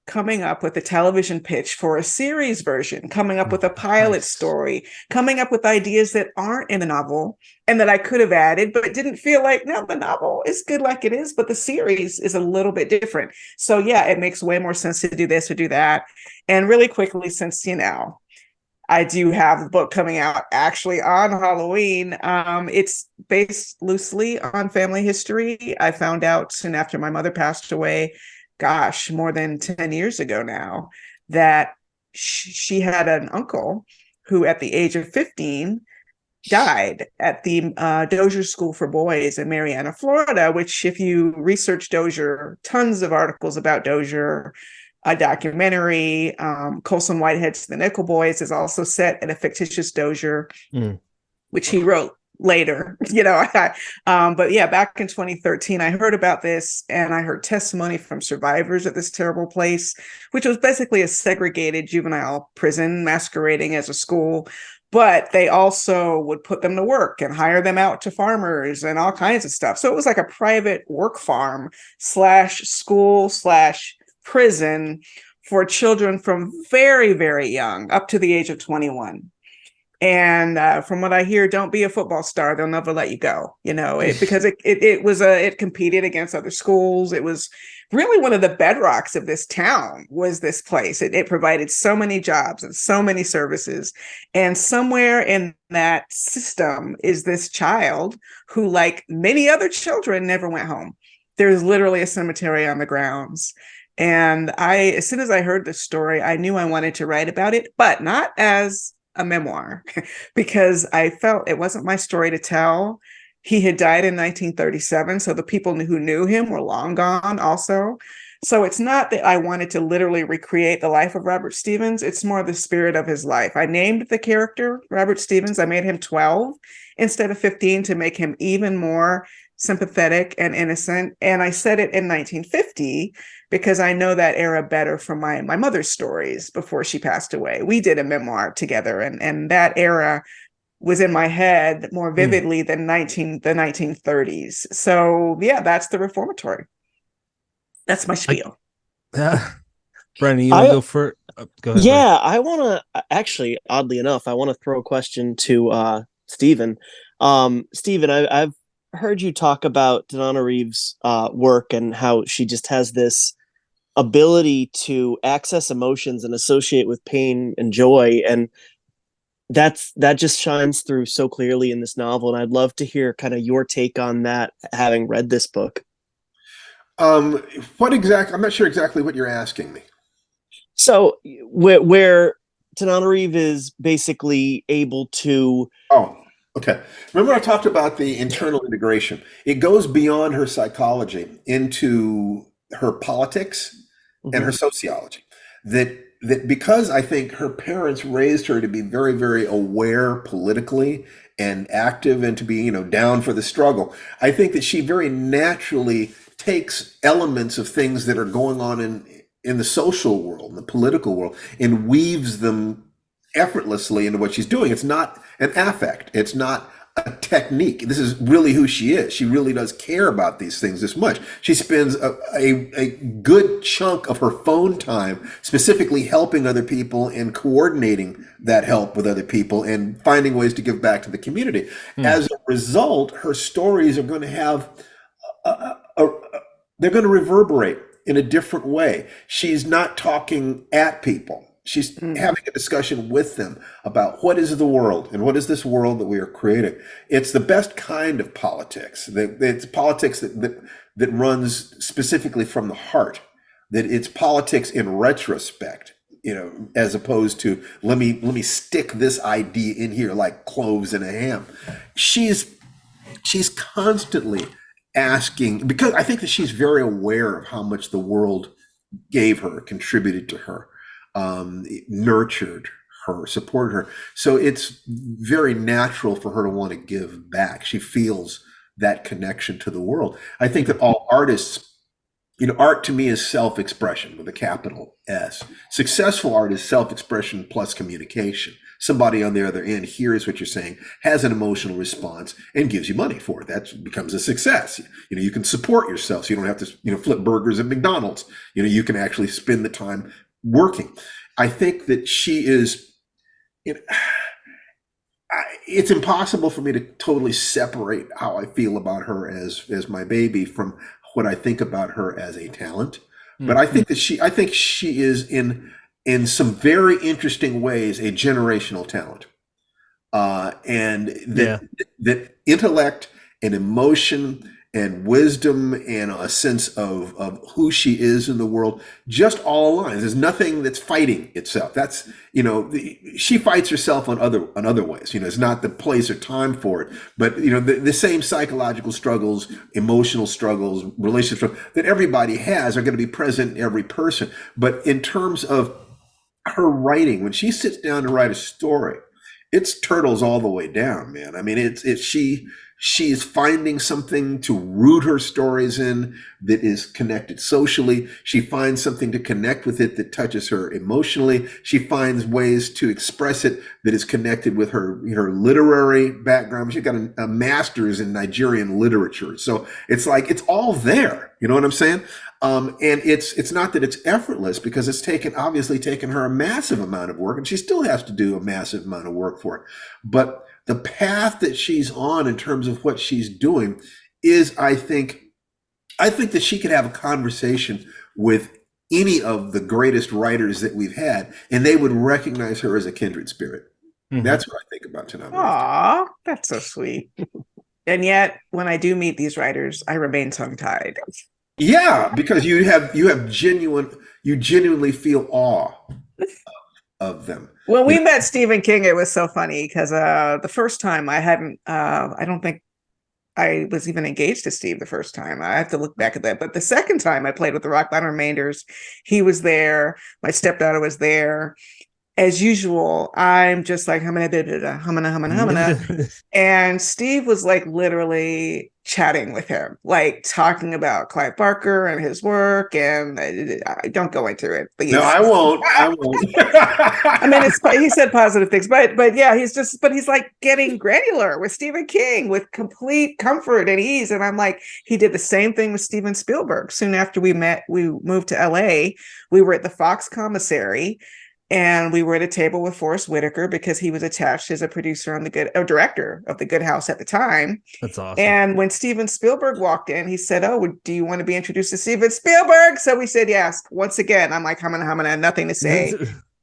coming up with a television pitch for a series version, coming up with a pilot story, coming up with ideas that aren't in the novel and that I could have added, but didn't feel like, no, the novel is good like it is, but the series is a little bit different. So yeah, it makes way more sense to do this or do that. And really quickly, since, I do have a book coming out actually on Halloween. It's based loosely on family history. I found out soon after my mother passed away, more than 10 years ago now, that she had an uncle who at the age of 15 died at the Dozier School for Boys in Marianna, Florida, which if you research Dozier, tons of articles about Dozier, a documentary, Colson Whitehead's The Nickel Boys is also set at a fictitious Dozier, which he wrote later, but yeah, back in 2013, I heard about this and I heard testimony from survivors at this terrible place, which was basically a segregated juvenile prison masquerading as a school. But they also would put them to work and hire them out to farmers and all kinds of stuff. So it was like a private work farm / school / prison for children from very, very young up to the age of 21. And from what I hear, don't be a football star. They'll never let you go, because it competed against other schools. It was really one of the bedrocks of this town was this place. It provided so many jobs and so many services. And somewhere in that system is this child who, like many other children, never went home. There's literally a cemetery on the grounds. And as soon as I heard the story, I knew I wanted to write about it, but not as a memoir, because I felt it wasn't my story to tell. He had died in 1937, so the people who knew him were long gone also. So it's not that I wanted to literally recreate the life of Robert Stevens. It's more the spirit of his life. I named the character Robert Stevens. I made him 12 instead of 15 to make him even more sympathetic and innocent. And I said it in 1950 because I know that era better from my mother's stories before she passed away. We did a memoir together, and that era was in my head more vividly than the 1930s. So yeah, that's the Reformatory. That's my spiel. Brendan, you want to go for? Go ahead. Yeah, I want to actually, oddly enough, I want to throw a question to Stephen. Stephen, I've heard you talk about Tananarive's work and how she just has this ability to access emotions and associate with pain and joy, and that just shines through so clearly in this novel. And I'd love to hear kind of your take on that, having read this book. What exactly? I'm not sure exactly what you're asking me. So where Tananarive is basically able to. Oh, okay. Remember I talked about the internal integration. It goes beyond her psychology into her politics and her sociology. That because I think her parents raised her to be very, very aware politically and active and to be, down for the struggle. I think that she very naturally takes elements of things that are going on in the social world, in the political world, and weaves them effortlessly into what she's doing. It's not an affect. It's not a technique. This is really who she is. She really does care about these things this much. She spends a good chunk of her phone time specifically helping other people and coordinating that help with other people and finding ways to give back to the community. As a result, her stories are going to have they're going to reverberate in a different way. She's not talking at people. She's having a discussion with them about what is the world and what is this world that we are creating. It's the best kind of politics. It's politics that runs specifically from the heart. That it's politics in retrospect, as opposed to let me stick this idea in here like cloves in a ham. She's constantly asking, because I think that she's very aware of how much the world gave her, contributed to her, nurtured her, supported her. So it's very natural for her to want to give back. She feels that connection to the world. I think that all artists, art to me is self-expression with a capital S. Successful art is self-expression plus communication. Somebody on the other end hears what you're saying, has an emotional response, and gives you money for it. That becomes a success. You can support yourself, so you don't have to, flip burgers at McDonald's. You can actually spend the time working. I think that she is. It's impossible for me to totally separate how I feel about her as my baby from what I think about her as a talent. But I think that she is in some very interesting ways a generational talent, and that intellect and emotion and wisdom and a sense of who she is in the world just all aligns. There's nothing that's fighting itself. That's she fights herself on other ways. It's not the place or time for it, but the same psychological struggles, emotional struggles, relationship struggles that everybody has are going to be present in every person. But in terms of her writing, when she sits down to write a story, it's turtles all the way down, man. I mean, she's finding something to root her stories in that is connected socially. She finds something to connect with it that touches her emotionally. She finds ways to express it that is connected with her literary background. She's got a master's in Nigerian literature. So it's like, it's all there. You know what I'm saying? And it's not that it's effortless, because it's obviously taken her a massive amount of work, and she still has to do a massive amount of work for it. But the path that she's on in terms of what she's doing is, I think that she could have a conversation with any of the greatest writers that we've had, and they would recognize her as a kindred spirit. That's what I think about Tananarive. Aw, that's so sweet. And yet, when I do meet these writers, I remain tongue-tied. Yeah, because you genuinely feel awe of them. When You we know, met Stephen King, it was so funny because the first time I don't think I was even engaged to Steve the first time. I have to look back at that. But the second time I played with the Rock Bottom Remainders, he was there. My stepdaughter was there. As usual, I'm just like humana, humana, humana, humana. And Steve was like literally chatting with him, like talking about Clive Barker and his work. And I don't go into it, no, please. I won't. I won't. I mean, he said positive things, but yeah, he's like getting granular with Stephen King with complete comfort and ease. And I'm like, he did the same thing with Steven Spielberg. Soon after we moved to LA. We were at the Fox commissary, and we were at a table with Forrest Whitaker because he was attached as a producer on director of the Good House at the time. That's awesome. And when Steven Spielberg walked in, he said, "Oh, do you want to be introduced to Steven Spielberg?" So we said yes. Once again, I'm like, humana, nothing to say.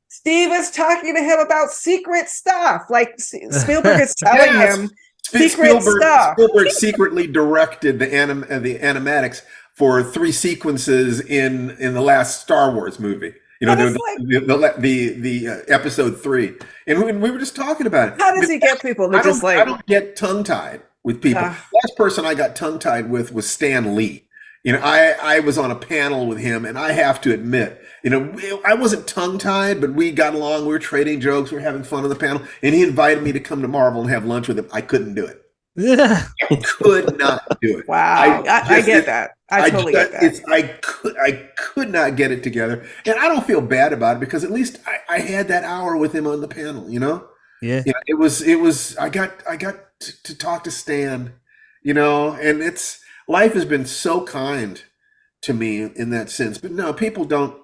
Steve is talking to him about secret stuff. Like Spielberg is telling him secret stuff. Spielberg secretly directed the animatics for 3 sequences in the last Star Wars movie. You know, the episode 3, and we were just talking about it. How does he get people to just like? I don't get tongue tied with people. Last person I got tongue tied with was Stan Lee. You know, I was on a panel with him, and I have to admit, you know, I wasn't tongue tied, but we got along. We were trading jokes. We were having fun on the panel, and he invited me to come to Marvel and have lunch with him. I couldn't do it. Yeah. I could not do it. Wow, I get that. I totally get that. I could not get it together, and I don't feel bad about it because at least I had that hour with him on the panel. You know, Yeah. you know, it was. I got to talk to Stan. You know, and life has been so kind to me in that sense. But no, people don't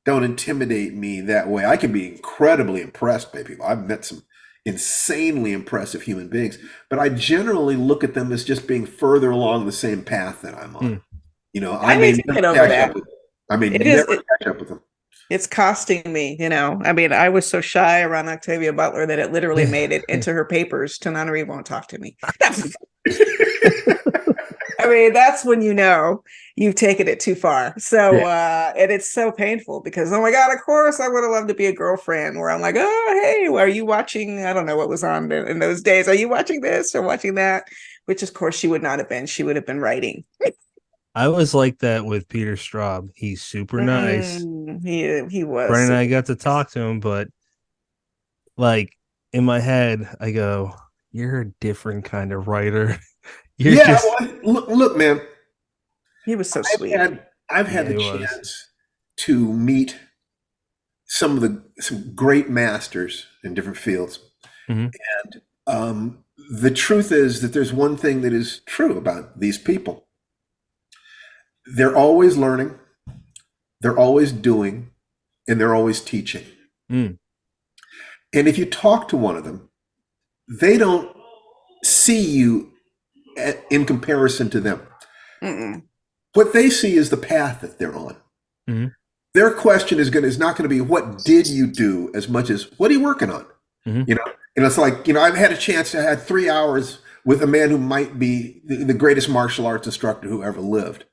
intimidate me that way. I can be incredibly impressed by people. I've met some insanely impressive human beings, but I generally look at them as just being further along the same path that I'm on. You know, I may never catch up with them. I may never catch up with them. It's costing me, you know. I mean, I was so shy around Octavia Butler that it literally made it into her papers. Tananarive won't talk to me. I mean, that's when you know you've taken it too far. So, and it's so painful because, oh my God, of course, I would have loved to be a girlfriend where I'm like, oh, hey, are you watching? I don't know what was on in those days. Are you watching this or watching that? Which, of course, she would not have been. She would have been writing. I was like that with Peter Straub. He's super nice. He was. Brian and I got to talk to him, but like in my head, I go, "You're a different kind of writer." Look, man. He was so sweet. I've had the chance to meet some great masters in different fields, and the truth is that there's one thing that is true about these people. They're always learning, they're always doing, and they're always teaching. And if you talk to one of them, they don't see you in comparison to them. What they see is the path that they're on. Their question is not going to be, what did you do, as much as what are you working on? You know, and it's like, you know, I've had a chance to have 3 hours with a man who might be the greatest martial arts instructor who ever lived.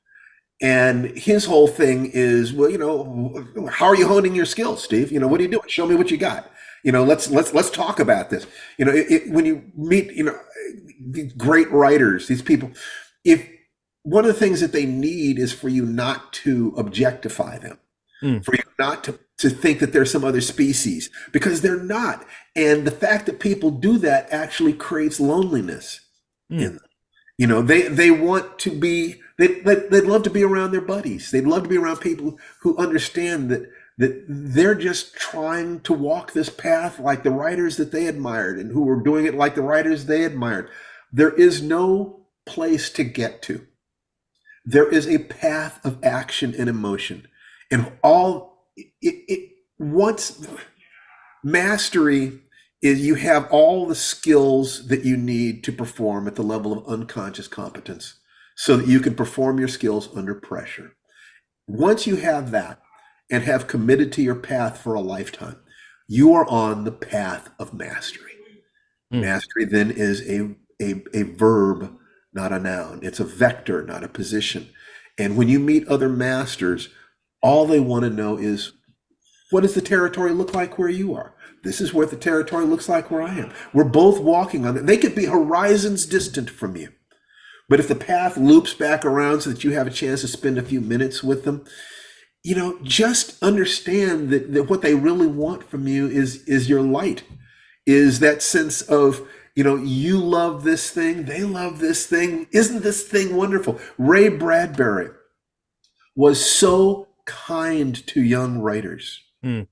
And his whole thing is, well, you know, how are you honing your skills, Steve? You know, what are you doing? Show me what you got. You know, let's talk about this. You know, when you meet, you know, these great writers, these people, if one of the things that they need is for you not to objectify them, for you not to think that they're some other species, because they're not. And the fact that people do that actually creates loneliness in them. You know, they want to be, they'd love to be around their buddies. They'd love to be around people who understand that they're just trying to walk this path like the writers that they admired and who were doing it like the writers they admired. There is no place to get to. There is a path of action and emotion. And once mastery is, you have all the skills that you need to perform at the level of unconscious competence so that you can perform your skills under pressure. Once you have that and have committed to your path for a lifetime, you are on the path of mastery. Mastery then is a verb, not a noun. It's a vector, not a position. And when you meet other masters, all they want to know is, what does the territory look like where you are? This is what the territory looks like where I am. We're both walking on it. They could be horizons distant from you. But if the path loops back around so that you have a chance to spend a few minutes with them, just understand that what they really want from you is your light, is that sense of, you love this thing, they love this thing. Isn't this thing wonderful? Ray Bradbury was so kind to young writers. Mm.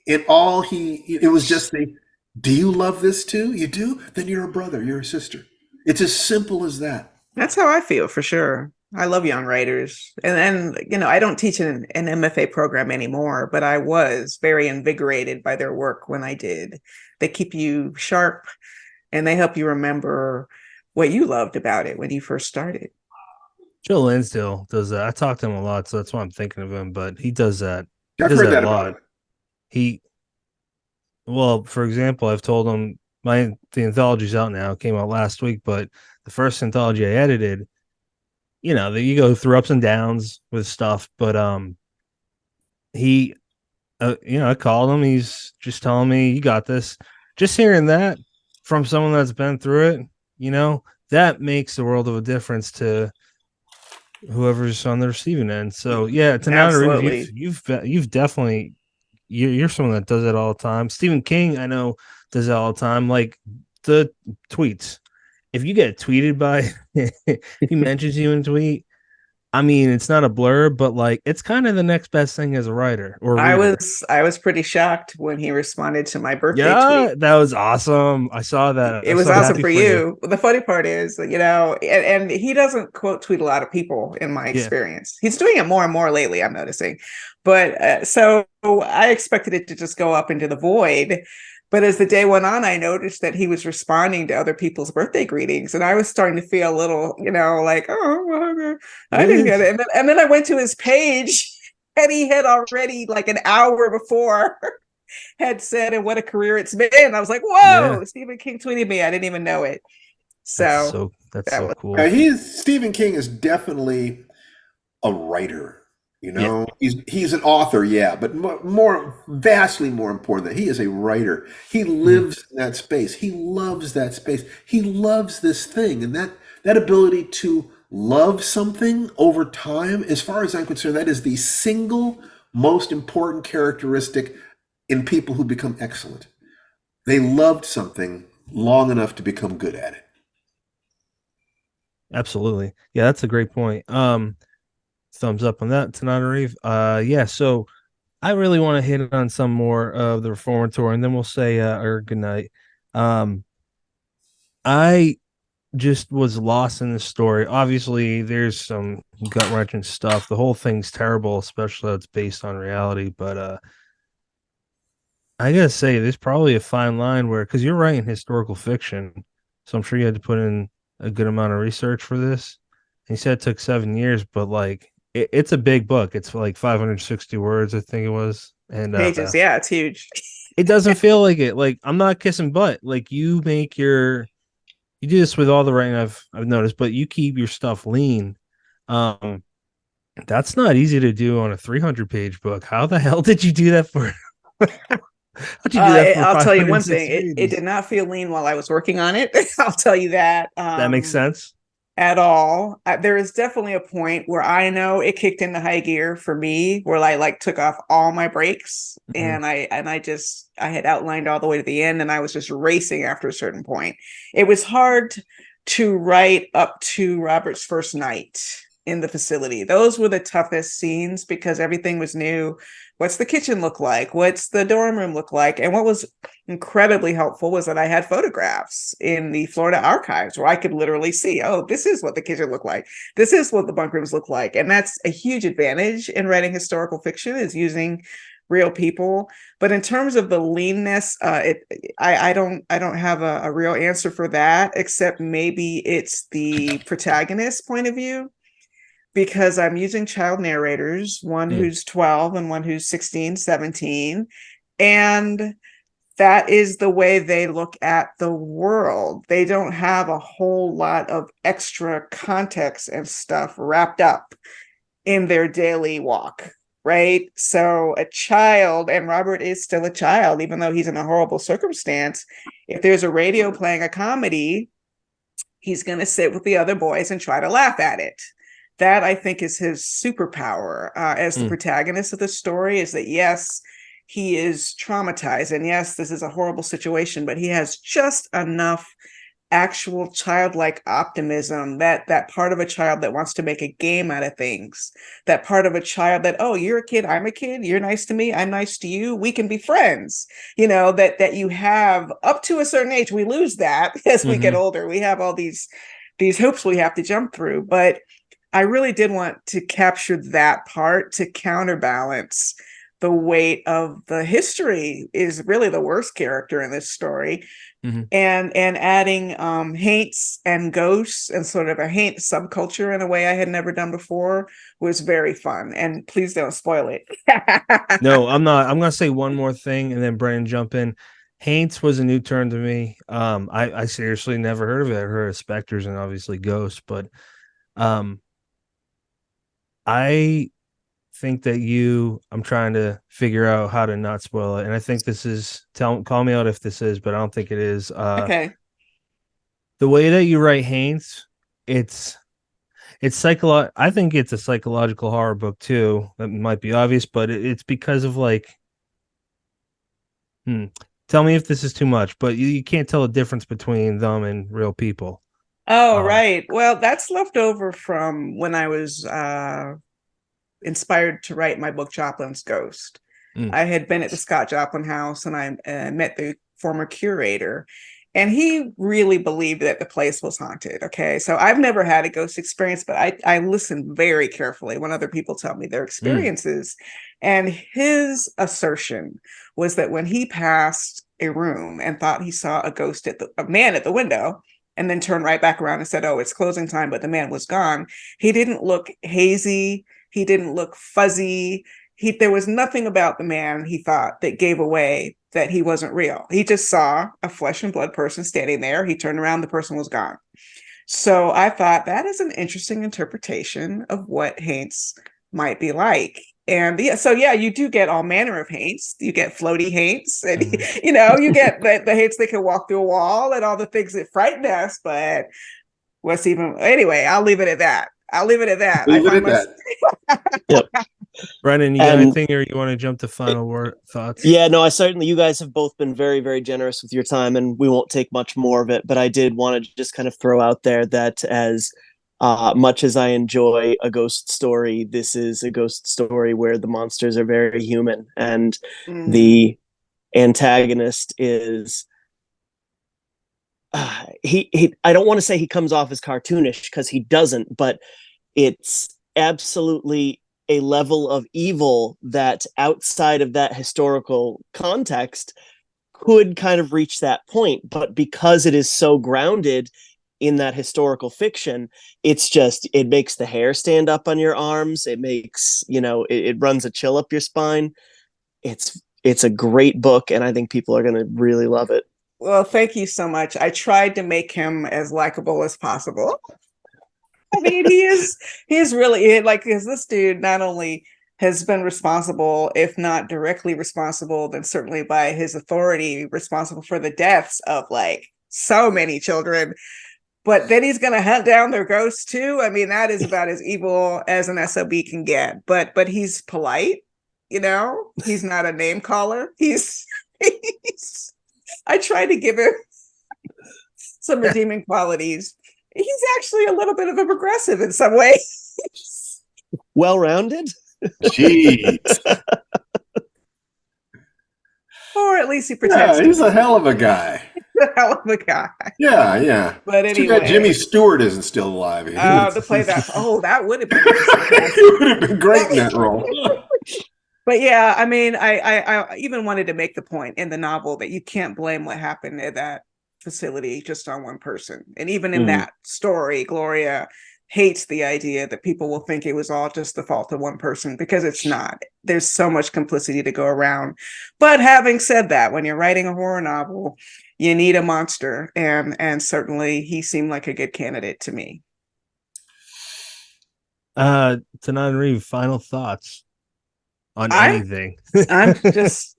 It was just do you love this too? You do? Then you're a brother, you're a sister. It's as simple as that. That's how I feel, for sure. I love young writers. And I don't teach an MFA program anymore, but I was very invigorated by their work when I did. They keep you sharp and they help you remember what you loved about it when you first started. Joe Lansdale does that. I talk to him a lot, so that's why I'm thinking of him, but he does that. I've heard that a lot. For example, I've told him the anthology's out now. It came out last week, but the first anthology I edited, you go through ups and downs with stuff, but I called him. He's just telling me, you got this. Just hearing that from someone that's been through it, that makes the world of a difference to whoever's on the receiving end. So yeah, Tananarive, you've definitely, you're someone that does it all the time. Stephen King, I know, does it all the time. Like the tweets. If you get tweeted by, he mentions you in a tweet, I mean, it's not a blurb, but like it's kind of the next best thing as a writer or reader. I was pretty shocked when he responded to my birthday tweet. That was awesome. I saw that. It was awesome for you. The funny part is, and he doesn't quote tweet a lot of people in my experience. He's doing it more and more lately, I'm noticing. But so I expected it to just go up into the void. But as the day went on, I noticed that he was responding to other people's birthday greetings. And I was starting to feel a little, like, oh, well, I didn't get it. And then I went to his page and he had already, like an hour before, had said, and what a career it's been. I was like, whoa, Stephen King tweeted me. I didn't even know it. So that's so cool. Stephen King is definitely a writer. He's an author, but vastly more important that he is a writer. He lives in that space. He loves that space. He loves this thing, and that ability to love something over time, as far as I'm concerned, that is the single most important characteristic in people who become excellent. They loved something long enough to become good at it. Absolutely. Yeah, that's a great point. Thumbs up on that, Tananarive. So I really want to hit on some more of the Reformatory, and then we'll say good night. I just was lost in this story. Obviously, there's some gut-wrenching stuff. The whole thing's terrible, especially though it's based on reality. But I gotta say, there's probably a fine line where, because you're writing historical fiction, so I'm sure you had to put in a good amount of research for this. And you said it took 7 years, but like, it's a big book. It's like 560 words, I think it was. And pages, it's huge. It doesn't feel like it. Like, I'm not kissing butt. Like, you do this with all the writing I've noticed, but you keep your stuff lean. That's not easy to do on a 300-page book. How the hell did you do that for? How'd you do that for I'll tell you one thing. It did not feel lean while I was working on it. I'll tell you that. That makes sense. At all. There is definitely a point where I know it kicked into high gear for me, where I like took off all my brakes, and I had outlined all the way to the end, and I was just racing after a certain point. It was hard to write up to Robert's first night in the facility. Those were the toughest scenes because everything was new. What's the kitchen look like? What's the dorm room look like? And what was incredibly helpful was that I had photographs in the Florida archives where I could literally see, oh, this is what the kitchen looked like. This is what the bunk rooms look like. And that's a huge advantage in writing historical fiction, is using real people. But in terms of the leanness, I don't have a real answer for that, except maybe it's the protagonist's point of view. Because I'm using child narrators, one who's 12 and one who's 16, 17. And that is the way they look at the world. They don't have a whole lot of extra context and stuff wrapped up in their daily walk, right? So a child, and Robert is still a child, even though he's in a horrible circumstance. If there's a radio playing a comedy, he's going to sit with the other boys and try to laugh at it. That, I think, is his superpower as the protagonist of the story, is that, yes, he is traumatized, and yes, this is a horrible situation, but he has just enough actual childlike optimism, that part of a child that wants to make a game out of things, that part of a child that, oh, you're a kid, I'm a kid, you're nice to me, I'm nice to you, we can be friends, that you have up to a certain age. We lose that as we get older. We have all these hoops we have to jump through, but I really did want to capture that part to counterbalance the weight of the history. Is really the worst character in this story. And adding haints and ghosts and sort of a haint subculture in a way I had never done before was very fun. And please don't spoil it. No, I'm not. I'm gonna say one more thing and then Brandon jump in. Haints was a new term to me. I seriously never heard of it. I heard of specters and obviously ghosts, but I think that I'm trying to figure out how to not spoil it. And I think this is, call me out if this is, but I don't think it is. Okay. The way that you write Haints, it's I think it's a psychological horror book too. That might be obvious, but it's because of like, tell me if this is too much, but you can't tell a difference between them and real people. Oh, right. Well, that's left over from when I was inspired to write my book, Joplin's Ghost. I had been at the Scott Joplin house, and I met the former curator, and he really believed that the place was haunted. Okay. So I've never had a ghost experience, but I listen very carefully when other people tell me their experiences. And his assertion was that when he passed a room and thought he saw a man at the window, and then turned right back around and said, oh, it's closing time, but the man was gone, he didn't look hazy. He didn't look fuzzy. There was nothing about the man, he thought, that gave away that he wasn't real. He just saw a flesh and blood person standing there. He turned around, the person was gone. So I thought that is an interesting interpretation of what haints might be like. And you do get all manner of haints. You get floaty haints, and you get the haints that can walk through a wall and all the things that frighten us. But anyway, I'll leave it at that. Leave it at that. Yep. Brennan, you got anything, or you want to jump to final thoughts? Yeah, no, you guys have both been very, very generous with your time, and we won't take much more of it. But I did want to just kind of throw out there that as much as I enjoy a ghost story, this is a ghost story where the monsters are very human, and the antagonist is he I don't want to say he comes off as cartoonish, because he doesn't, but it's absolutely a level of evil that outside of that historical context could kind of reach that point. But because it is so grounded in that historical fiction, it makes the hair stand up on your arms. It makes, it runs a chill up your spine. It's a great book, and I think people are going to really love it. Well, thank you so much. I tried to make him as likable as possible. I mean, he is really like, because this dude not only has been responsible, if not directly responsible, then certainly by his authority, responsible for the deaths of like so many children. But then he's going to hunt down their ghosts too. I mean, that is about as evil as an SOB can get. But he's polite, He's not a name caller. I tried to give him some redeeming qualities. He's actually a little bit of a progressive in some ways. Well-rounded? Jeez. Or at least he pretends. Yeah, he's a hell of a guy. A hell of a guy. Yeah. But Too anyway, bad Jimmy Stewart isn't still alive. To play that. Oh, that would have been. It would have been great in that role. But yeah, I mean, I even wanted to make the point in the novel that you can't blame what happened at that facility just on one person. And even in that story, Gloria hates the idea that people will think it was all just the fault of one person, because it's not. There's so much complicity to go around. But having said that, when you're writing a horror novel, you need a monster, and certainly he seemed like a good candidate to me. Tananarive, final thoughts on anything. I'm just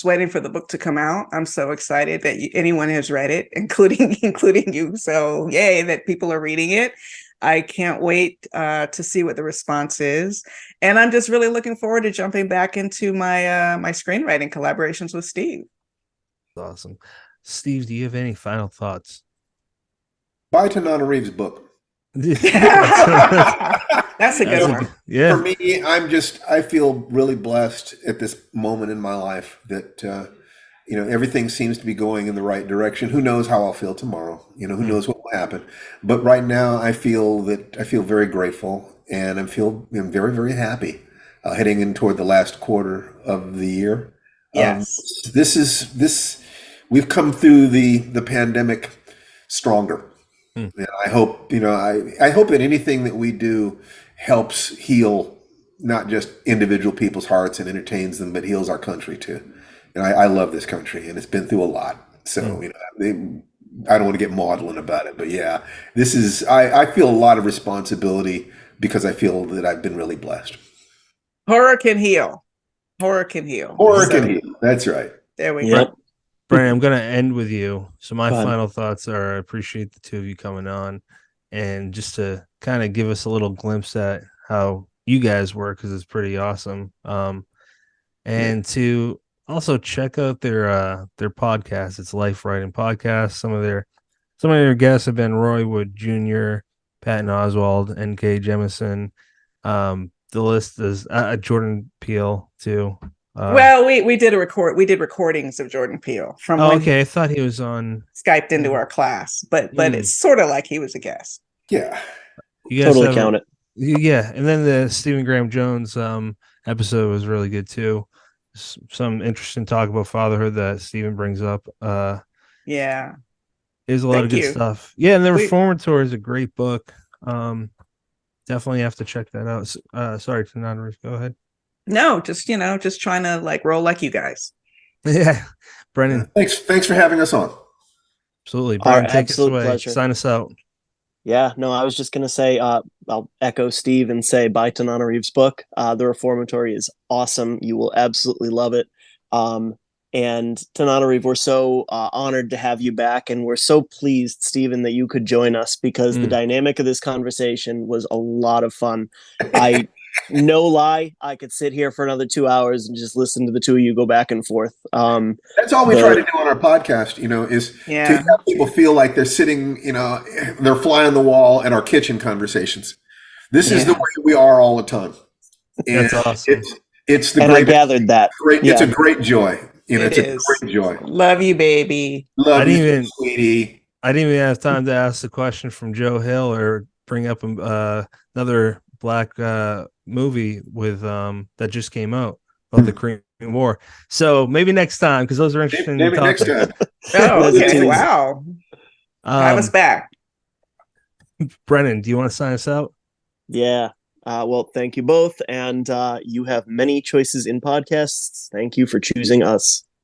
waiting for the book to come out. I'm so excited that anyone has read it, including you. So yay that people are reading it. I can't wait to see what the response is, and I'm just really looking forward to jumping back into my my screenwriting collaborations with Steve. Awesome. Steve, do you have any final thoughts? Buy Tananarive's book. That's a good one. Yeah. For me, I feel really blessed at this moment in my life that, everything seems to be going in the right direction. Who knows how I'll feel tomorrow? Who knows what will happen? But right now I feel very grateful, and I'm very, very happy heading in toward the last quarter of the year. Yes. We've come through the pandemic stronger. And I hope, I hope that anything that we do helps heal not just individual people's hearts and entertains them, but heals our country too. And I love this country, and it's been through a lot. So, I don't want to get maudlin about it, but yeah, I feel a lot of responsibility because I feel that I've been really blessed. Horror can heal. Horror can heal. Can heal. That's right. There we go. Brandon, I'm going to end with you. So my final thoughts are, I appreciate the two of you coming on, and just to kind of give us a little glimpse at how you guys work, because it's pretty awesome. And to also check out their podcast. It's Life Writing Podcast. Some of their guests have been Roy Wood Jr., Patton Oswald, N.K. Jemison. The list is Jordan Peele too. Well, we did recordings of Jordan Peele from okay. I thought he was on Skyped into our class, but it's sort of like he was a guest. Yeah, you guys totally count it. Yeah, and then the Stephen Graham Jones episode was really good too. Some interesting talk about fatherhood that Stephen brings up. Yeah, there's a lot of good stuff. Yeah, and the Reformatory is a great book. Definitely have to check that out. Sorry, Tananarive, go ahead. No, just trying to roll like you guys. Yeah, Brennan. Thanks for having us on. Absolutely, Brennan. Take us away. Pleasure. Sign us out. Yeah, no, I was just gonna say, I'll echo Steve and say buy Tananarive's book. The Reformatory is awesome. You will absolutely love it. And Tananarive, we're so honored to have you back, and we're so pleased, Stephen, that you could join us, because the dynamic of this conversation was a lot of fun. No lie, I could sit here for another 2 hours and just listen to the two of you go back and forth. That's all we try to do on our podcast, is to have people feel like they're sitting, they're fly on the wall at our kitchen conversations. This is the way we are all the time. And that's awesome. It's the and great, I gathered that. It's a great joy. It's a great joy. Love you, baby. Love you, sweetie. I didn't even have time to ask the question from Joe Hill or bring up another Black movie with that just came out about the Korean War. So maybe next time, because those are interesting. Maybe next time. Oh, okay. Wow. Have us back. Brennan, do you want to sign us out? Yeah. Well, thank you both. And you have many choices in podcasts. Thank you for choosing us.